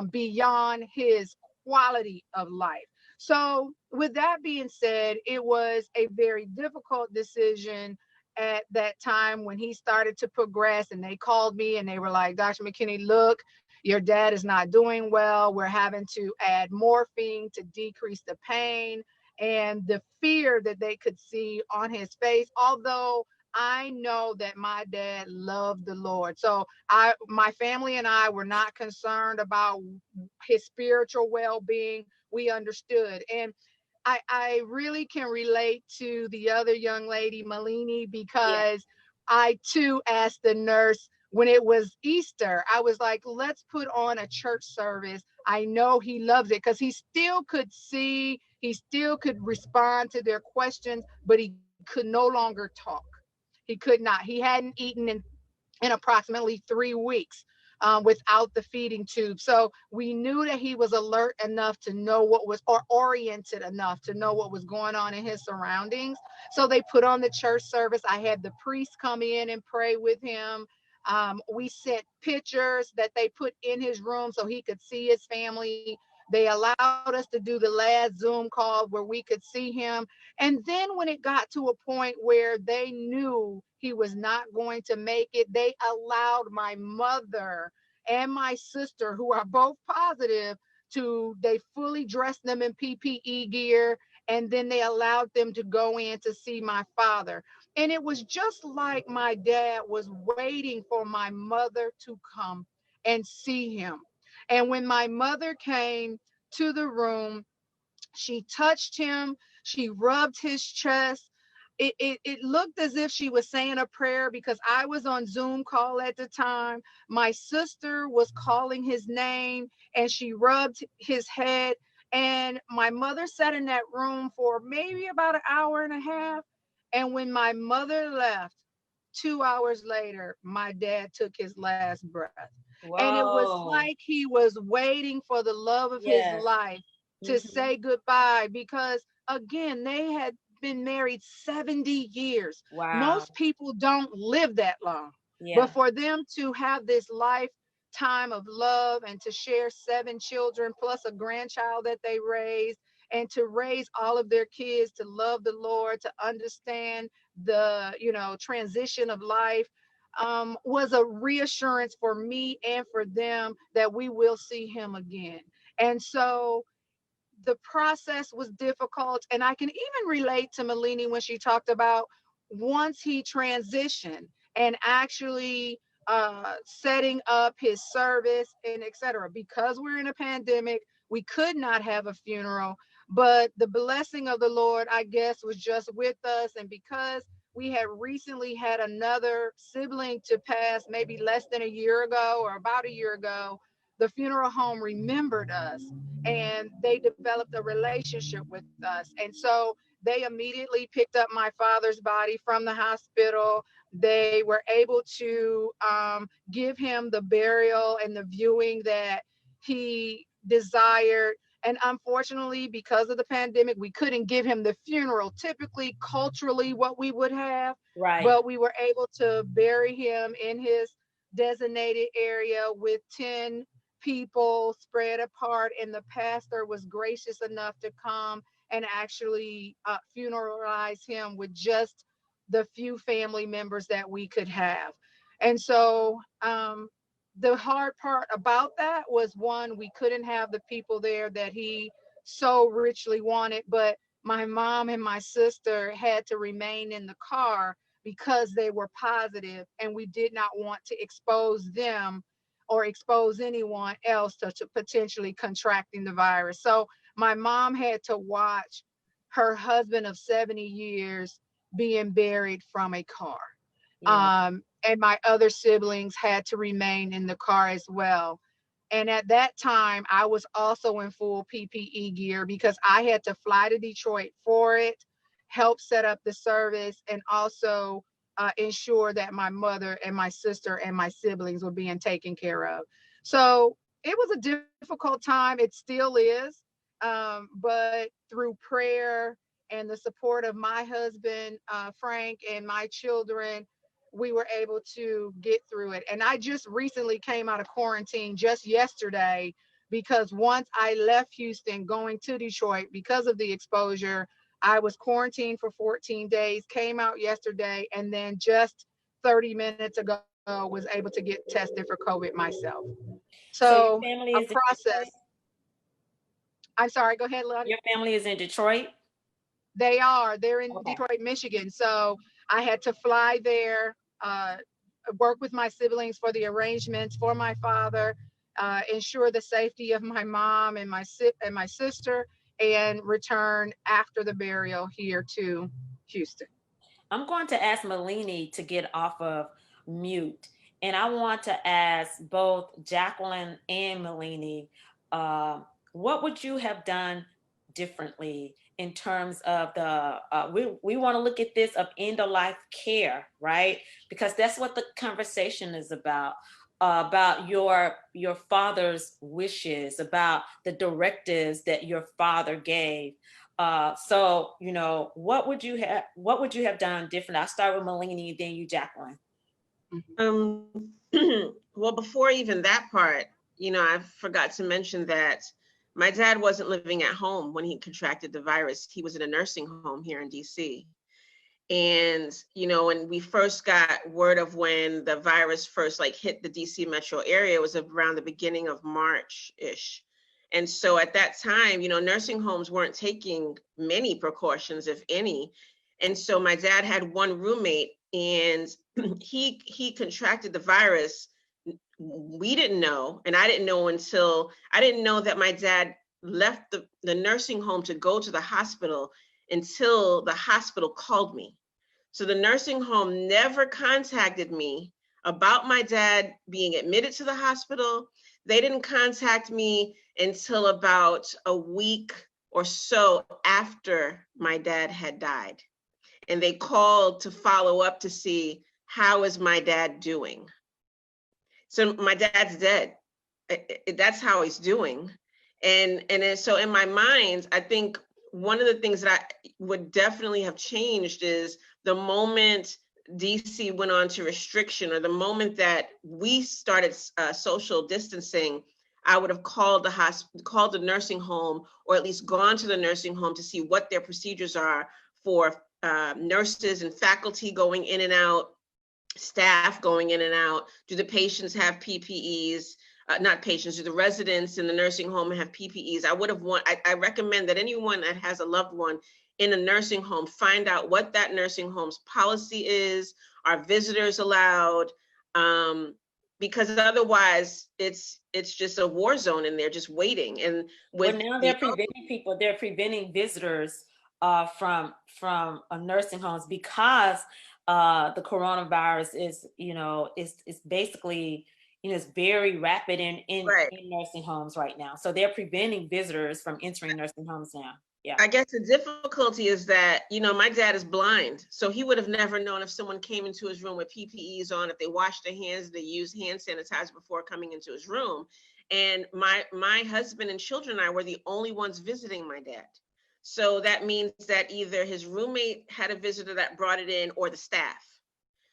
beyond his quality of life. So with that being said, it was a very difficult decision at that time when he started to progress, and they called me and they were like, Dr. McKinney, look, your dad is not doing well. We're having to add morphine to decrease the pain. And the fear that they could see on his face, although I know that my dad loved the Lord. So my family and I were not concerned about his spiritual well-being. We understood. And I really can relate to the other young lady, Malini, because I too asked the nurse when it was Easter. I was like, let's put on a church service. I know he loves it, because he still could see, he still could respond to their questions, but he could no longer talk. He could not. He hadn't eaten in approximately 3 weeks. Without the feeding tube. So we knew that he was alert enough to know what was, or oriented enough to know what was going on in his surroundings. So they put on the church service. I had the priest come in and pray with him. We sent pictures that they put in his room so he could see his family. They allowed us to do the last Zoom call where we could see him. And then when it got to a point where they knew he was not going to make it, they allowed my mother and my sister, who are both positive, they fully dressed them in PPE gear, and then they allowed them to go in to see my father. And it was just like my dad was waiting for my mother to come and see him. And when my mother came to the room, she touched him, she rubbed his chest. It looked as if she was saying a prayer because I was on Zoom call at the time. My sister was calling his name and she rubbed his head. And my mother sat in that room for maybe about an hour and a half. And when my mother left, 2 hours later, my dad took his last breath. And it was Whoa. like he was waiting for the love of his Yes. life to Mhm. say goodbye because, again, they had been married 70 years. Wow. Most people don't live that long. Yeah. But for them to have this lifetime of love and to share 7 children plus a grandchild that they raised, and to raise all of their kids to love the Lord, to understand the transition of life, was a reassurance for me and for them that we will see him again. And so the process was difficult. And I can even relate to Malini when she talked about once he transitioned and actually setting up his service and etc. Because we're in a pandemic, we could not have a funeral, but the blessing of the Lord, I guess, was just with us. And because we had recently had another sibling to pass, maybe less than a year ago or about a year ago, the funeral home remembered us and they developed a relationship with us. And so they immediately picked up my father's body from the hospital. They were able to give him the burial and the viewing that he desired. And unfortunately, because of the pandemic, we couldn't give him the funeral, typically culturally what we would have, Right. but we were able to bury him in his designated area with 10 people spread apart, and the pastor was gracious enough to come and actually funeralize him with just the few family members that we could have. And so the hard part about that was, one, we couldn't have the people there that he so richly wanted, but my mom and my sister had to remain in the car because they were positive, and we did not want to expose them or expose anyone else to potentially contracting the virus. So my mom had to watch her husband of 70 years being buried from a car. Yeah. And my other siblings had to remain in the car as well. And at that time, I was also in full PPE gear because I had to fly to Detroit for it, help set up the service, and also ensure that my mother and my sister and my siblings were being taken care of. So it was a difficult time. It still is. But through prayer and the support of my husband, Frank, and my children, we were able to get through it. And I just recently came out of quarantine just yesterday because once I left Houston going to Detroit because of the exposure, I was quarantined for 14 days, came out yesterday, and then just 30 minutes ago was able to get tested for COVID myself. So your So family a is in process. Detroit? I'm sorry, go ahead, Lottie. Your family is in Detroit? They're in Okay. Detroit, Michigan. So I had to fly there, work with my siblings for the arrangements for my father, ensure the safety of my mom and my sister, and return after the burial here to Houston. I'm going to ask Malini to get off of mute. And I want to ask both Jacqueline and Malini, what would you have done differently in terms of we want to look at this of end of life care, right? Because that's what the conversation is about your father's wishes, about the directives that your father gave. So, what would you have done different? I'll start with Malini, then you, Jacqueline. Well, before even that part, I forgot to mention that my dad wasn't living at home when he contracted the virus. He was in a nursing home here in DC. And, when we first got word of when the virus first hit the DC metro area, it was around the beginning of March-ish. And so at that time, nursing homes weren't taking many precautions, if any. And so my dad had one roommate, and he contracted the virus. We didn't know, and I didn't know that my dad left the nursing home to go to the hospital until the hospital called me. So the nursing home never contacted me about my dad being admitted to the hospital. They didn't contact me until about a week or so after my dad had died. And they called to follow up to see, how is my dad doing? So my dad's dead. That's how he's doing. And so in my mind, I think one of the things that I would definitely have changed is the moment DC went on to restriction, or the moment that we started social distancing, I would have called the nursing home, or at least gone to the nursing home to see what their procedures are for nurses and faculty going in and out, staff going in and out. Do the patients have PPEs? Not patients, do the residents in the nursing home have PPEs? I recommend that anyone that has a loved one in a nursing home, find out what that nursing home's policy is. Are visitors allowed? Because otherwise it's just a war zone in there, just waiting. And now they're preventing visitors from nursing homes, because the coronavirus is basically, it's very rapid in nursing homes right now. So they're preventing visitors from entering nursing homes now. Yeah. I guess the difficulty is that, my dad is blind. So he would have never known if someone came into his room with PPEs on, if they washed their hands, they used hand sanitizer before coming into his room. And my husband and children and I were the only ones visiting my dad. So that means that either his roommate had a visitor that brought it in, or the staff.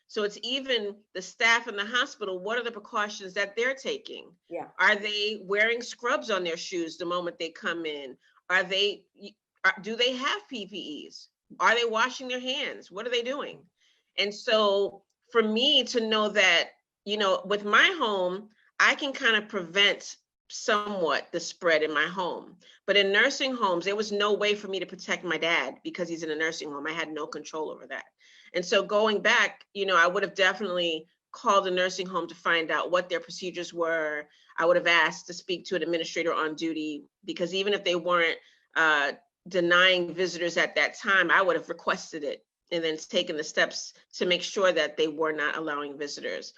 So it's even the staff in the hospital. What are the precautions that they're taking? Yeah. Are they wearing scrubs on their shoes the moment they come in? Do they have PPEs? Are they washing their hands? What are they doing? And so for me to know that, with my home, I can kind of prevent somewhat the spread in my home. But in nursing homes, there was no way for me to protect my dad because he's in a nursing home. I had no control over that. And so going back, I would have definitely called the nursing home to find out what their procedures were. I would have asked to speak to an administrator on duty, because even if they weren't denying visitors at that time, I would have requested it and then taken the steps to make sure that they were not allowing visitors.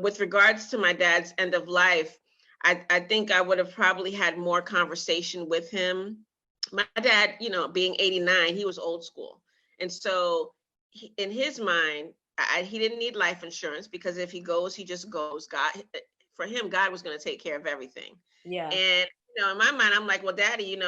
With regards to my dad's end of life, I think I would have probably had more conversation with him. My dad, being 89, he was old school. And so in his mind, he didn't need life insurance, because if he goes, he just goes. For him, God was going to take care of everything. Yeah. And in my mind, I'm like, well, Daddy,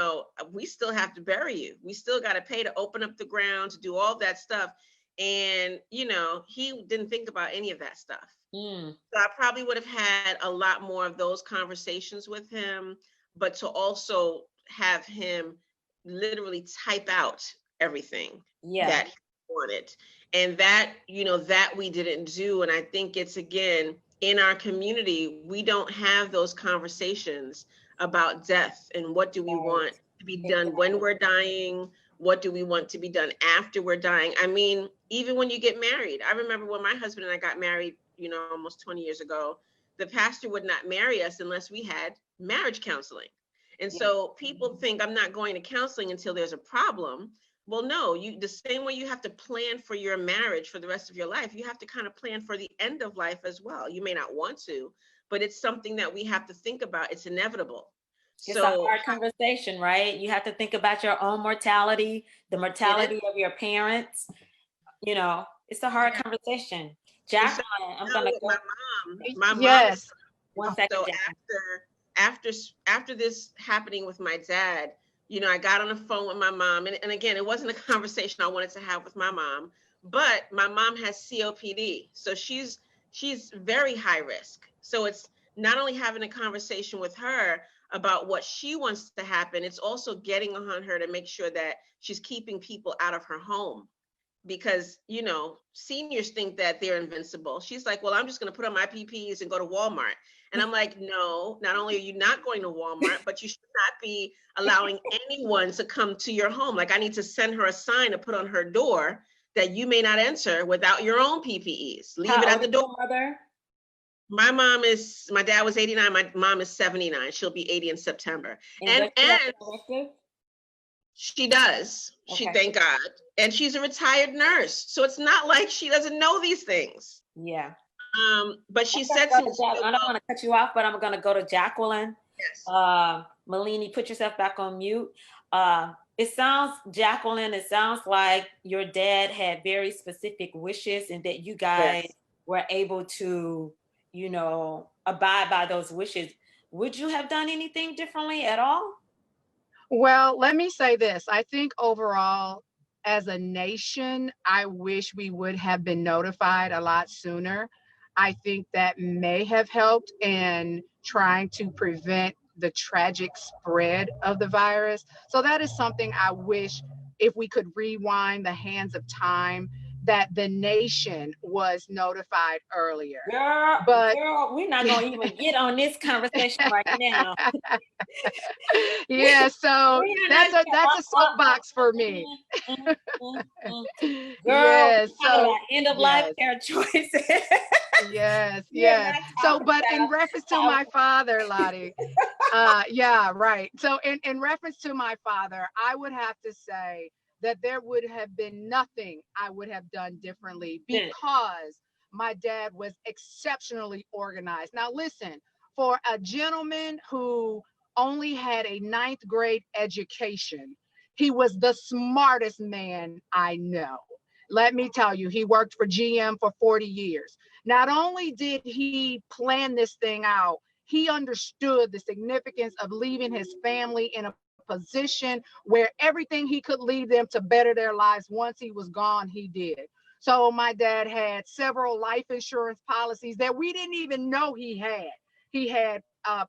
we still have to bury you. We still got to pay to open up the ground, to do all that stuff. And, he didn't think about any of that stuff. So I probably would have had a lot more of those conversations with him, but to also have him literally type out everything that he wanted. And that, that we didn't do. And I think it's, again, in our community, we don't have those conversations about death and what do we want to be done when we're dying. What do we want to be done after we're dying? I mean, even when you get married, I remember when my husband and I got married, almost 20 years ago, the pastor would not marry us unless we had marriage counseling. And so people think I'm not going to counseling until there's a problem. Well, no, the same way you have to plan for your marriage for the rest of your life, you have to kind of plan for the end of life as well. You may not want to, but it's something that we have to think about. It's inevitable. It's a hard conversation, right? You have to think about your own mortality, the mortality of your parents. It's a hard conversation. Jacqueline, I'm gonna go. My mom. Yes. 1 second. So after this happening with my dad, I got on the phone with my mom, and again, it wasn't a conversation I wanted to have with my mom, but my mom has COPD, so she's she's very high risk. So it's not only having a conversation with her about what she wants to happen, it's also getting on her to make sure that she's keeping people out of her home. Because, you know, seniors think that they're invincible. She's like, well, I'm just going to put on my PPEs and go to Walmart. And I'm like, no, not only are you not going to Walmart, but you should not be allowing anyone to come to your home. Like, I need to send her a sign to put on her door that you may not enter without your own PPEs. Leave it at the door. Mother? My dad was 89. My mom is 79. She'll be 80 in September. And she does. She, Okay. thank God. And she's a retired nurse. So it's not like she doesn't know these things. Yeah. But she said I some. don't want to cut you off, but I'm going to go to Jacqueline. Yes. Malini, put yourself back on mute. Jacqueline, it sounds like your dad had very specific wishes and that you guys were able to, you know, abide by those wishes. Would you have done anything differently at all? Well, let me say this. I think overall, as a nation, I wish we would have been notified a lot sooner. I think that may have helped in trying to prevent the tragic spread of the virus. So that is something I wish, if we could rewind the hands of time, that the nation was notified earlier. Girl, we're not going to even get on this conversation right now. Yeah, so that's a soapbox for me. Girl, Yes, so end of life care choices. Yes. So, but in reference to my father, Lottie, yeah, right. So in reference to my father, I would have to say that there would have been nothing I would have done differently because my dad was exceptionally organized. Now, listen, for a gentleman who only had a 9th grade education, he was the smartest man I know. Let me tell you, he worked for GM for 40 years. Not only did he plan this thing out, he understood the significance of leaving his family in a position where everything he could leave them to better their lives once he was gone, he did. So my dad had several life insurance policies that we didn't even know he had. He had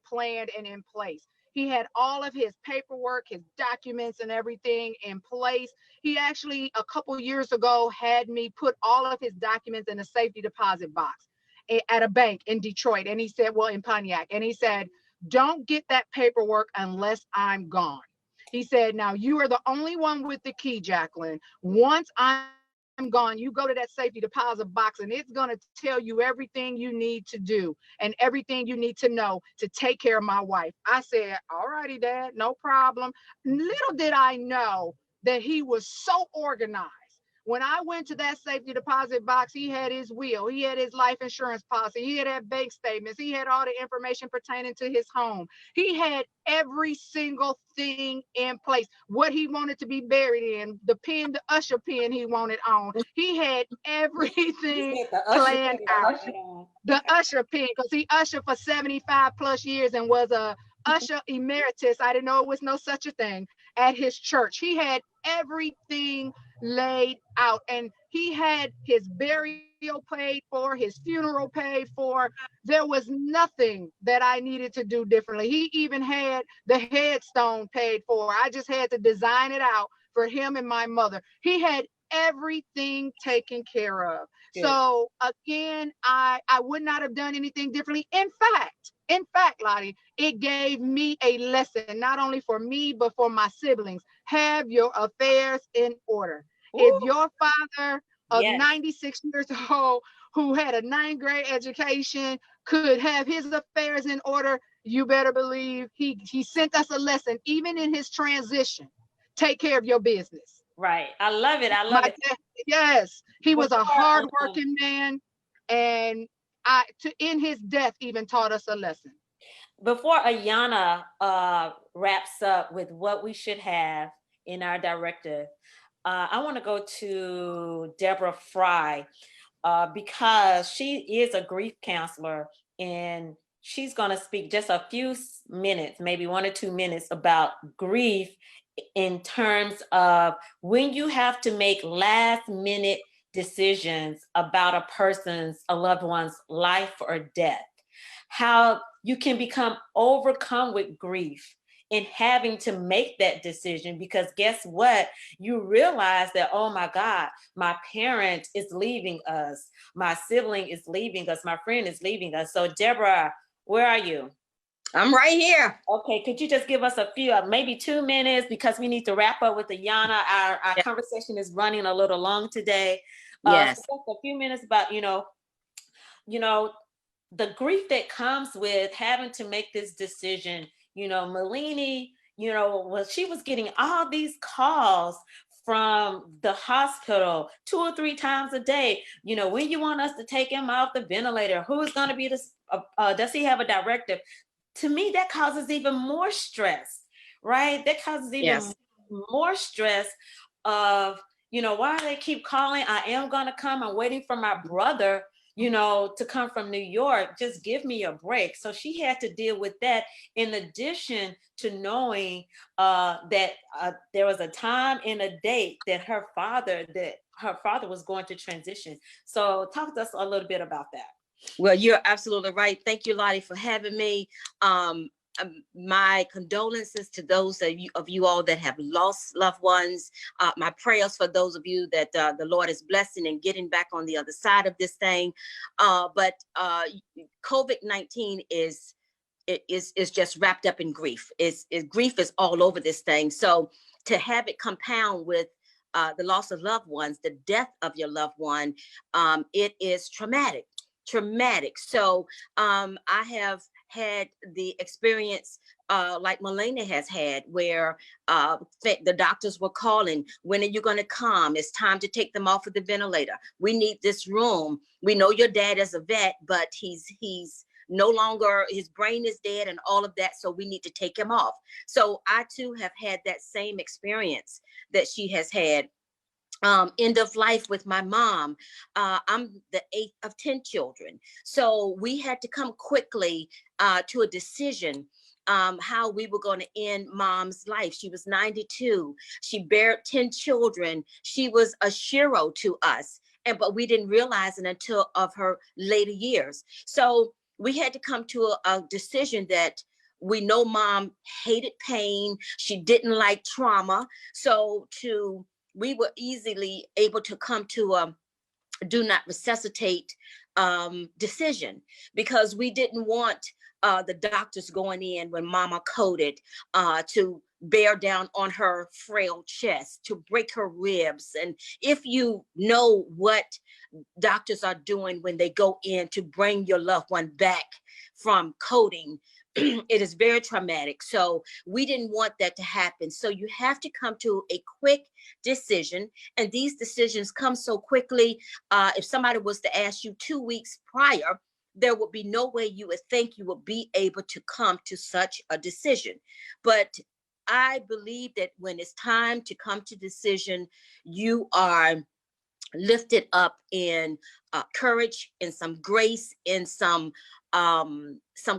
planned and in place. He had all of his paperwork, his documents and everything in place. He actually, a couple years ago, had me put all of his documents in a safety deposit box at a bank in Detroit. And he said, well, in Pontiac. And he said, don't get that paperwork unless I'm gone. He said, now you are the only one with the key, Jacqueline. Once I'm gone, you go to that safety deposit box and it's going to tell you everything you need to do and everything you need to know to take care of my wife. I said, all righty, Dad, no problem. Little did I know that he was so organized. When I went to that safety deposit box, he had his will, he had his life insurance policy, he had bank statements, he had all the information pertaining to his home. He had every single thing in place, what he wanted to be buried in, the pen, the usher pen he wanted on. He had everything planned out. The usher pen, because he ushered for 75 plus years and was a usher emeritus. I didn't know it was no such a thing at his church. He had everything laid out, and he had his burial paid for, his funeral paid for. There was nothing that I needed to do differently. He even had the headstone paid for. I just had to design it out for him and my mother. He had everything taken care of. Good. So again, I would not have done anything differently. In fact, Lottie, it gave me a lesson, not only for me, but for my siblings. Have your affairs in order. Ooh. If your father of 96 years old, who had a 9th grade education, could have his affairs in order, you better believe he sent us a lesson, even in his transition. Take care of your business. Right. I love it. I love it. Yes. He was a hardworking man, and in his death even taught us a lesson. Before Ayana wraps up with what we should have in our directive, I want to go to Deborah Fry because she is a grief counselor, and she's going to speak just a few minutes, maybe 1 or 2 minutes, about grief in terms of when you have to make last minute decisions about a loved one's life or death, how you can become overcome with grief in having to make that decision, because guess what? You realize that, oh my God, my parent is leaving us, my sibling is leaving us, my friend is leaving us. So Deborah, where are you? I'm right here. Okay, could you just give us a few, maybe 2 minutes, because we need to wrap up with Ayanna. Our conversation is running a little long today. Yes. So just a few minutes about, the grief that comes with having to make this decision. Malini, she was getting all these calls from the hospital 2 or 3 times a day. When you want us to take him off the ventilator, who is going to be this? Does he have a directive? To me, that causes even more stress, right? That causes even more stress of, why they keep calling. I am going to come. I'm waiting for my brother, to come from New York. Just give me a break. So she had to deal with that, in addition to knowing that there was a time and a date that her father was going to transition. So talk to us a little bit about that. Well, you're absolutely right. Thank you, Lottie, for having me. My condolences to those of you all that have lost loved ones. My prayers for those of you that the Lord is blessing and getting back on the other side of this thing. But COVID-19 is just wrapped up in grief. Grief is all over this thing. So to have it compound with the loss of loved ones, the death of your loved one, it is traumatic. So I have had the experience like Melina has had, where the doctors were calling, when are you going to come? It's time to take them off of the ventilator. We need this room. We know your dad is a vet, but he's no longer, his brain is dead and all of that. So we need to take him off. So I too have had that same experience that she has had. End of life with my mom. I'm the 8th of 10 children. So we had to come quickly to a decision how we were going to end mom's life. She was 92. She bared 10 children. She was a hero to us. But we didn't realize it until of her later years. So we had to come to a decision that we know mom hated pain. She didn't like trauma. So we were easily able to come to a do not resuscitate decision, because we didn't want the doctors going in when mama coded to bear down on her frail chest, to break her ribs. And if you know what doctors are doing when they go in to bring your loved one back from coding, it is very traumatic. So we didn't want that to happen. So you have to come to a quick decision. And these decisions come so quickly. If somebody was to ask you 2 weeks prior, there would be no way you would think you would be able to come to such a decision. But I believe that when it's time to come to decision, you are lifted up in courage and some grace and some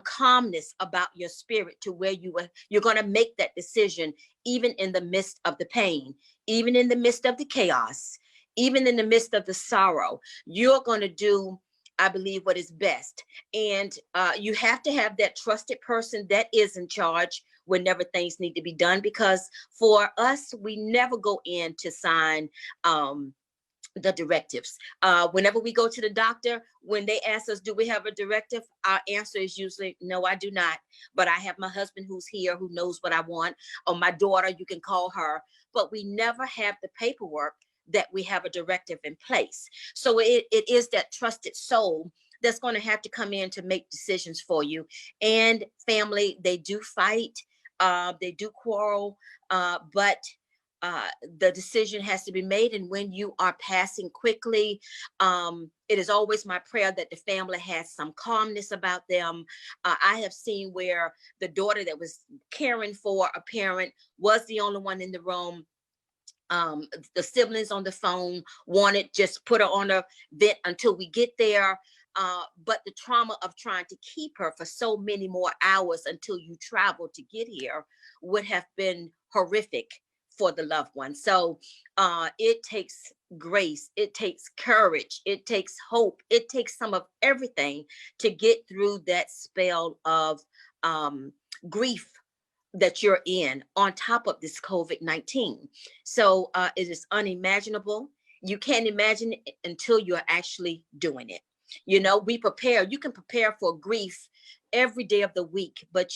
calmness about your spirit, to where you're going to make that decision, even in the midst of the pain, even in the midst of the chaos, even in the midst of the sorrow. You're going to do, I believe, what is best. And you have to have that trusted person that is in charge whenever things need to be done, because for us, we never go in to sign the directives. Whenever we go to the doctor, when they ask us, do we have a directive? Our answer is usually, no, I do not. But I have my husband who's here, who knows what I want, or my daughter, you can call her. But we never have the paperwork that we have a directive in place. So it is that trusted soul that's going to have to come in to make decisions for you. And family, they do fight, they do quarrel, but the decision has to be made. And when you are passing quickly, it is always my prayer that the family has some calmness about them. I have seen where the daughter that was caring for a parent was the only one in the room. The siblings on the phone wanted just put her on a vent until we get there. But the trauma of trying to keep her for so many more hours until you travel to get here would have been horrific for the loved one. So it takes grace, it takes courage, it takes hope, it takes some of everything to get through that spell of grief that you're in on top of this COVID-19. So it is unimaginable. You can't imagine it until you're actually doing it. You know, we prepare, you can prepare for grief every day of the week, but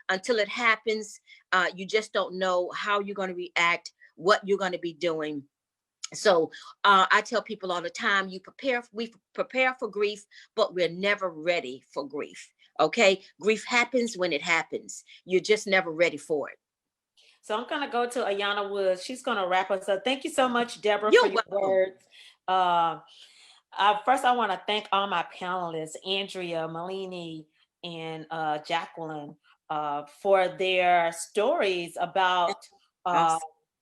until it happens, you just don't know how you're going to react, what you're going to be doing. So I tell people all the time, we prepare for grief, but we're never ready for grief. Okay. Grief happens when it happens. You're just never ready for it. So I'm going to go to Ayana Woods. She's going to wrap us up. Thank you so much, Deborah, You're for your welcome. words. First, I want to thank all my panelists, Andrea, Malini, and Jacqueline, for their stories about Yes.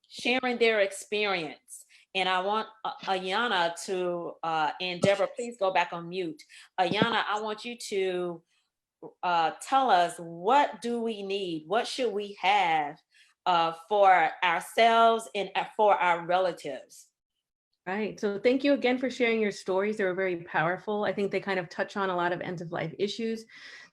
sharing their experience. And I want Ayana to, and Deborah, please go back on mute. Ayana, I want you to tell us, what do we need? What should we have for ourselves and for our relatives? Right. So thank you again for sharing your stories. They were very powerful. I think they kind of touch on a lot of end of life issues.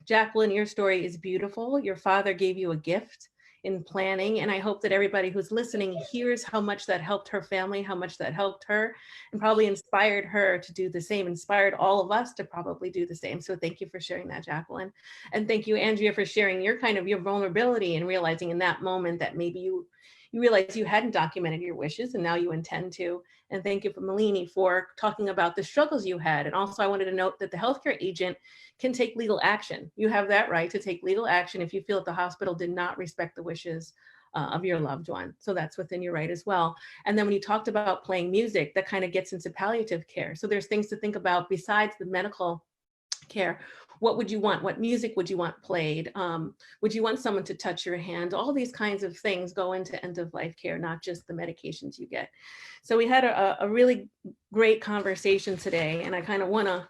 Jacqueline, your story is beautiful. Your father gave you a gift in planning, and I hope that everybody who's listening hears how much that helped her family, how much that helped her, and probably inspired her to do the same, inspired all of us to probably do the same. So thank you for sharing that, Jacqueline. And thank you, Andrea, for sharing your vulnerability and realizing in that moment that maybe you realized you hadn't documented your wishes and now you intend to. And thank you for Malini for talking about the struggles you had. And also I wanted to note that the healthcare agent can take legal action. You have that right to take legal action if you feel that the hospital did not respect the wishes of your loved one. So that's within your right as well. And then when you talked about playing music, that kind of gets into palliative care. So there's things to think about besides the medical care. What would you want? What music would you want played? Would you want someone to touch your hand? All these kinds of things go into end of life care, not just the medications you get. So we had a really great conversation today, and I kind of want to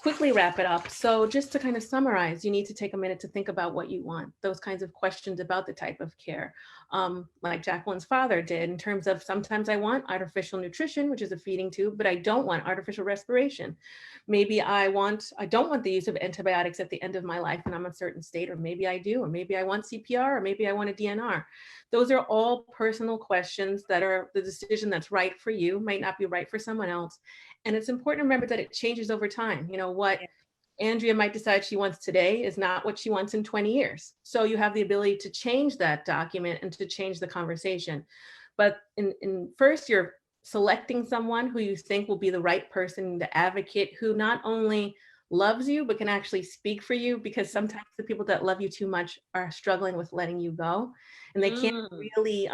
quickly wrap it up. So just to kind of summarize, you need to take a minute to think about what you want, those kinds of questions about the type of care, like Jacqueline's father did, in terms of sometimes I want artificial nutrition, which is a feeding tube, but I don't want artificial respiration. Maybe I don't want the use of antibiotics at the end of my life and I'm in a certain state, or maybe I do, or maybe I want CPR, or maybe I want a DNR. Those are all personal questions that are the decision that's right for you, might not be right for someone else. And it's important to remember that it changes over time. You know, what Andrea might decide she wants today is not what she wants in 20 years. So you have the ability to change that document and to change the conversation. But in first, you're selecting someone who you think will be the right person, the advocate who not only loves you, but can actually speak for you, because sometimes the people that love you too much are struggling with letting you go, and they can't really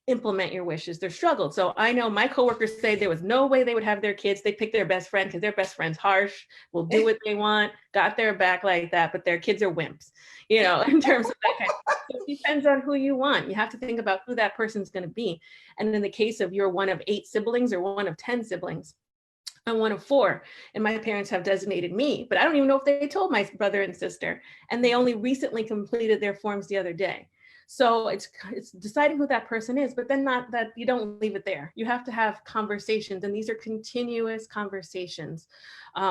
implement your wishes. They're struggled. So I know my coworkers say there was no way they would have their kids. They pick their best friend because their best friend's harsh, will do what they want, got their back like that, but their kids are wimps, you know, in terms of that kind of stuff. So it depends on who you want. You have to think about who that person's going to be. And in the case of you're one of 8 siblings or one of 10 siblings, I'm one of 4, and my parents have designated me, but I don't even know if they told my brother and sister, and they only recently completed their forms the other day. So it's deciding who that person is, but then not that you don't leave it there. You have to have conversations, and these are continuous conversations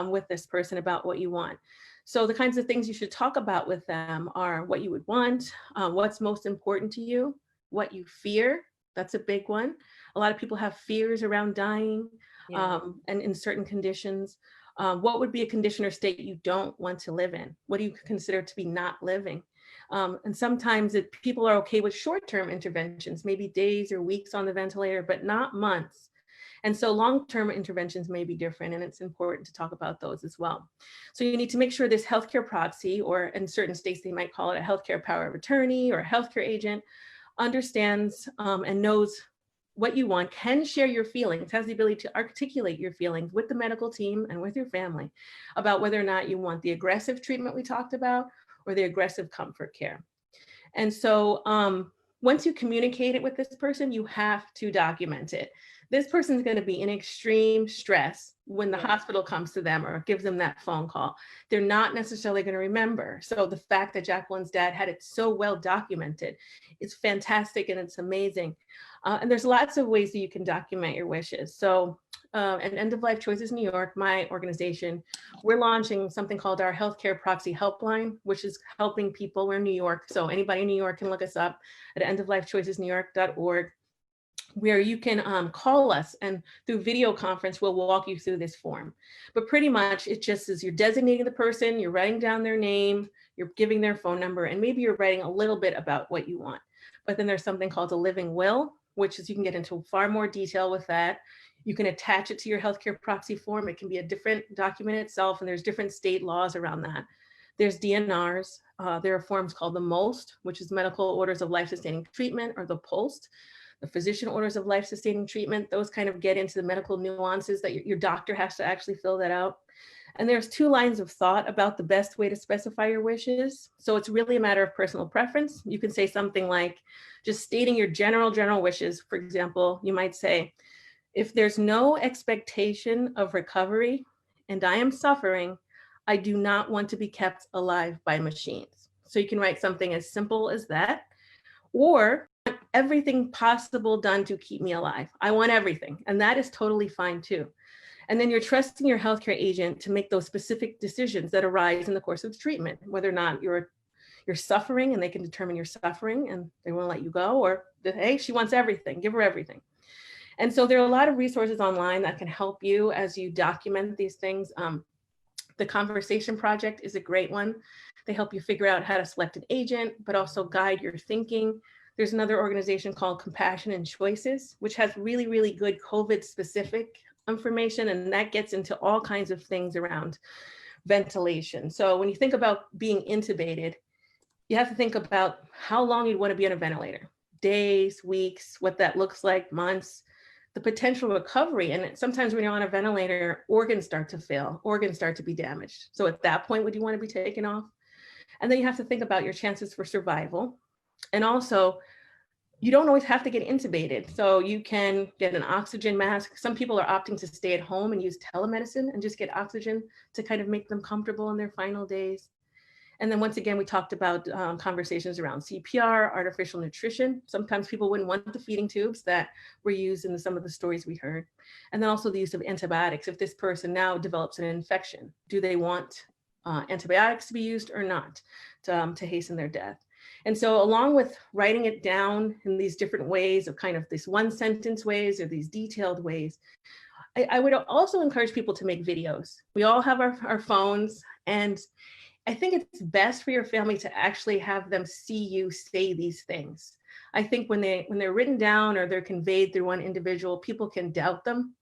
with this person about what you want. So the kinds of things you should talk about with them are what you would want, what's most important to you, what you fear. That's a big one. A lot of people have fears around dying. And in certain conditions, what would be a condition or state you don't want to live in? What do you consider to be not living? And sometimes people are okay with short-term interventions, maybe days or weeks on the ventilator, but not months. And so long-term interventions may be different, and it's important to talk about those as well. So you need to make sure this healthcare proxy, or in certain states, they might call it a healthcare power of attorney or a healthcare agent, understands and knows what you want, can share your feelings, has the ability to articulate your feelings with the medical team and with your family about whether or not you want the aggressive treatment we talked about or the aggressive comfort care. And so once you communicate it with this person, you have to document it. this person's going to be in extreme stress when the Yeah. hospital comes to them or gives them that phone call. They're not necessarily going to remember. So the fact that Jacqueline's dad had it so well documented is fantastic and it's amazing. And there's lots of ways that you can document your wishes. So at End of Life Choices New York, my organization, we're launching something called our Healthcare Proxy Helpline, which is helping people. We're in New York, so anybody in New York can look us up at endoflifechoicesnewyork.org, where you can call us, and through video conference, we'll walk you through this form. But pretty much it just is you're designating the person, you're writing down their name, you're giving their phone number, and maybe you're writing a little bit about what you want. But then there's something called a living will, which is you can get into far more detail with that. You can attach it to your healthcare proxy form. It can be a different document itself, and there's different state laws around that. There's DNRs. There are forms called the MOLST, which is Medical Orders of Life-Sustaining Treatment, or the POLST, the Physician Orders of Life-Sustaining Treatment. Those kind of get into the medical nuances that your doctor has to actually fill that out. And there's 2 lines of thought about the best way to specify your wishes. So it's really a matter of personal preference. You can say something like just stating your general wishes. For example, you might say, if there's no expectation of recovery and I am suffering, I do not want to be kept alive by machines. So you can write something as simple as that, or everything possible done to keep me alive. I want everything, and that is totally fine too. And then you're trusting your healthcare agent to make those specific decisions that arise in the course of treatment, whether or not you're suffering and they can determine you're suffering and they won't let you go, or that, hey, she wants everything, give her everything. And so there are a lot of resources online that can help you as you document these things. The Conversation Project is a great one. They help you figure out how to select an agent, but also guide your thinking. There's another organization called Compassion and Choices, which has really, really good COVID specific information. And that gets into all kinds of things around ventilation. So when you think about being intubated, you have to think about how long you'd want to be on a ventilator, days, weeks, what that looks like, months, the potential recovery. And sometimes when you're on a ventilator, organs start to fail, organs start to be damaged. So at that point, would you want to be taken off? And then you have to think about your chances for survival. And also, you don't always have to get intubated. So you can get an oxygen mask. Some people are opting to stay at home and use telemedicine and just get oxygen to kind of make them comfortable in their final days. And then once again, we talked about conversations around CPR, artificial nutrition. Sometimes people wouldn't want the feeding tubes that were used in some of the stories we heard. And then also the use of antibiotics. If this person now develops an infection, do they want antibiotics to be used or not to hasten their death? And so along with writing it down in these different ways of kind of this 1-sentence ways or these detailed ways, I would also encourage people to make videos. We all have our phones, and I think it's best for your family to actually have them see you say these things. I think when they're written down or they're conveyed through one individual, people can doubt them.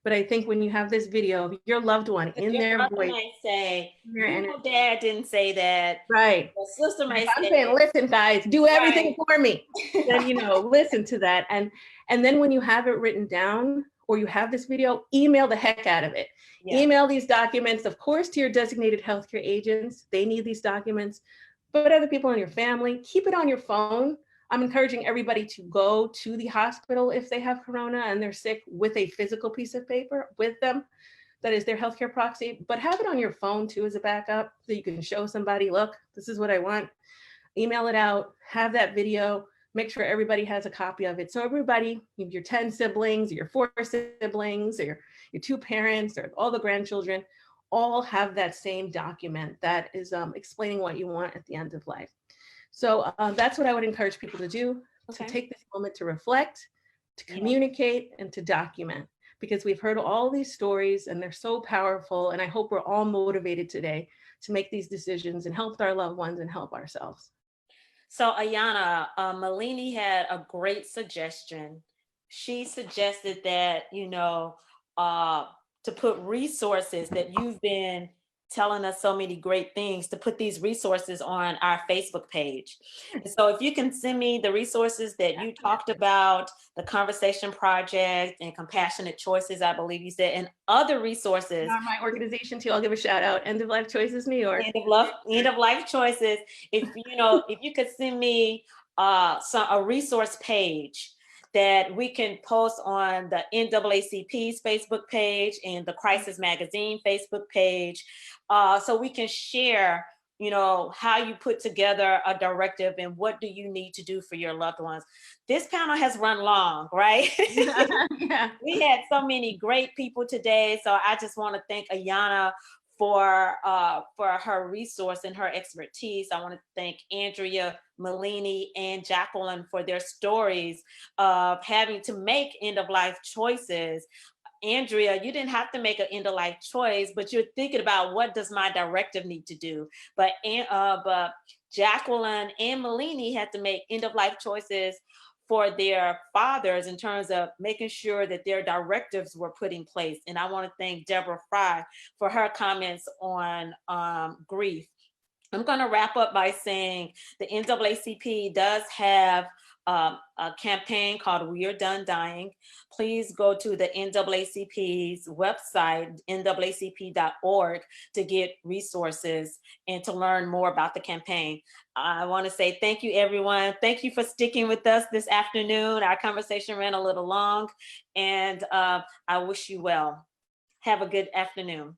But I think when you have this video of your loved one in Your their brother voice, might say, your "You energy. know, Dad didn't say that." Right. Your sister might I'm say, saying, listen, guys, do everything Right. for me. Then, listen to that. And then when you have it written down or you have this video, email the heck out of it. Yeah. Email these documents, of course, to your designated healthcare agents. They need these documents, but other people in your family, keep it on your phone. I'm encouraging everybody to go to the hospital if they have corona and they're sick with a physical piece of paper with them. That is their healthcare proxy, but have it on your phone too as a backup so you can show somebody, look, this is what I want. Email it out, have that video, make sure everybody has a copy of it. So everybody, your 10 siblings, your 4 siblings, or your 2 parents, or all the grandchildren, all have that same document that is explaining what you want at the end of life. So that's what I would encourage people to do, Okay. to take this moment to reflect, to Yeah. communicate, and to document, because we've heard all these stories and they're so powerful. And I hope we're all motivated today to make these decisions and help our loved ones and help ourselves. So Ayana, Malini had a great suggestion. She suggested that, to put resources that you've been telling us so many great things, to put these resources on our Facebook page. And so if you can send me the resources that you talked about, the Conversation Project and Compassionate Choices, I believe you said, and other resources. My organization too, I'll give a shout out, End of Life Choices New York. End of Life Choices. If you could send me a resource page that we can post on the NAACP's Facebook page and the Crisis Magazine Facebook page, so we can share, you know, how you put together a directive and what do you need to do for your loved ones. This panel has run long, right? Yeah. We had so many great people today, so I just want to thank Ayana for her resource and her expertise. I want to thank Andrea, Malini, and Jacqueline for their stories of having to make end-of-life choices. Andrea, you didn't have to make an end-of-life choice, but you're thinking about what does my directive need to do. But Jacqueline and Malini had to make end-of-life choices for their fathers in terms of making sure that their directives were put in place. And I want to thank Deborah Fry for her comments on grief. I'm going to wrap up by saying the NAACP does have a campaign called We Are Done Dying. Please go to the NAACP's website, naacp.org, to get resources and to learn more about the campaign. I want to say thank you, everyone. Thank you for sticking with us this afternoon. Our conversation ran a little long, and I wish you well. Have a good afternoon.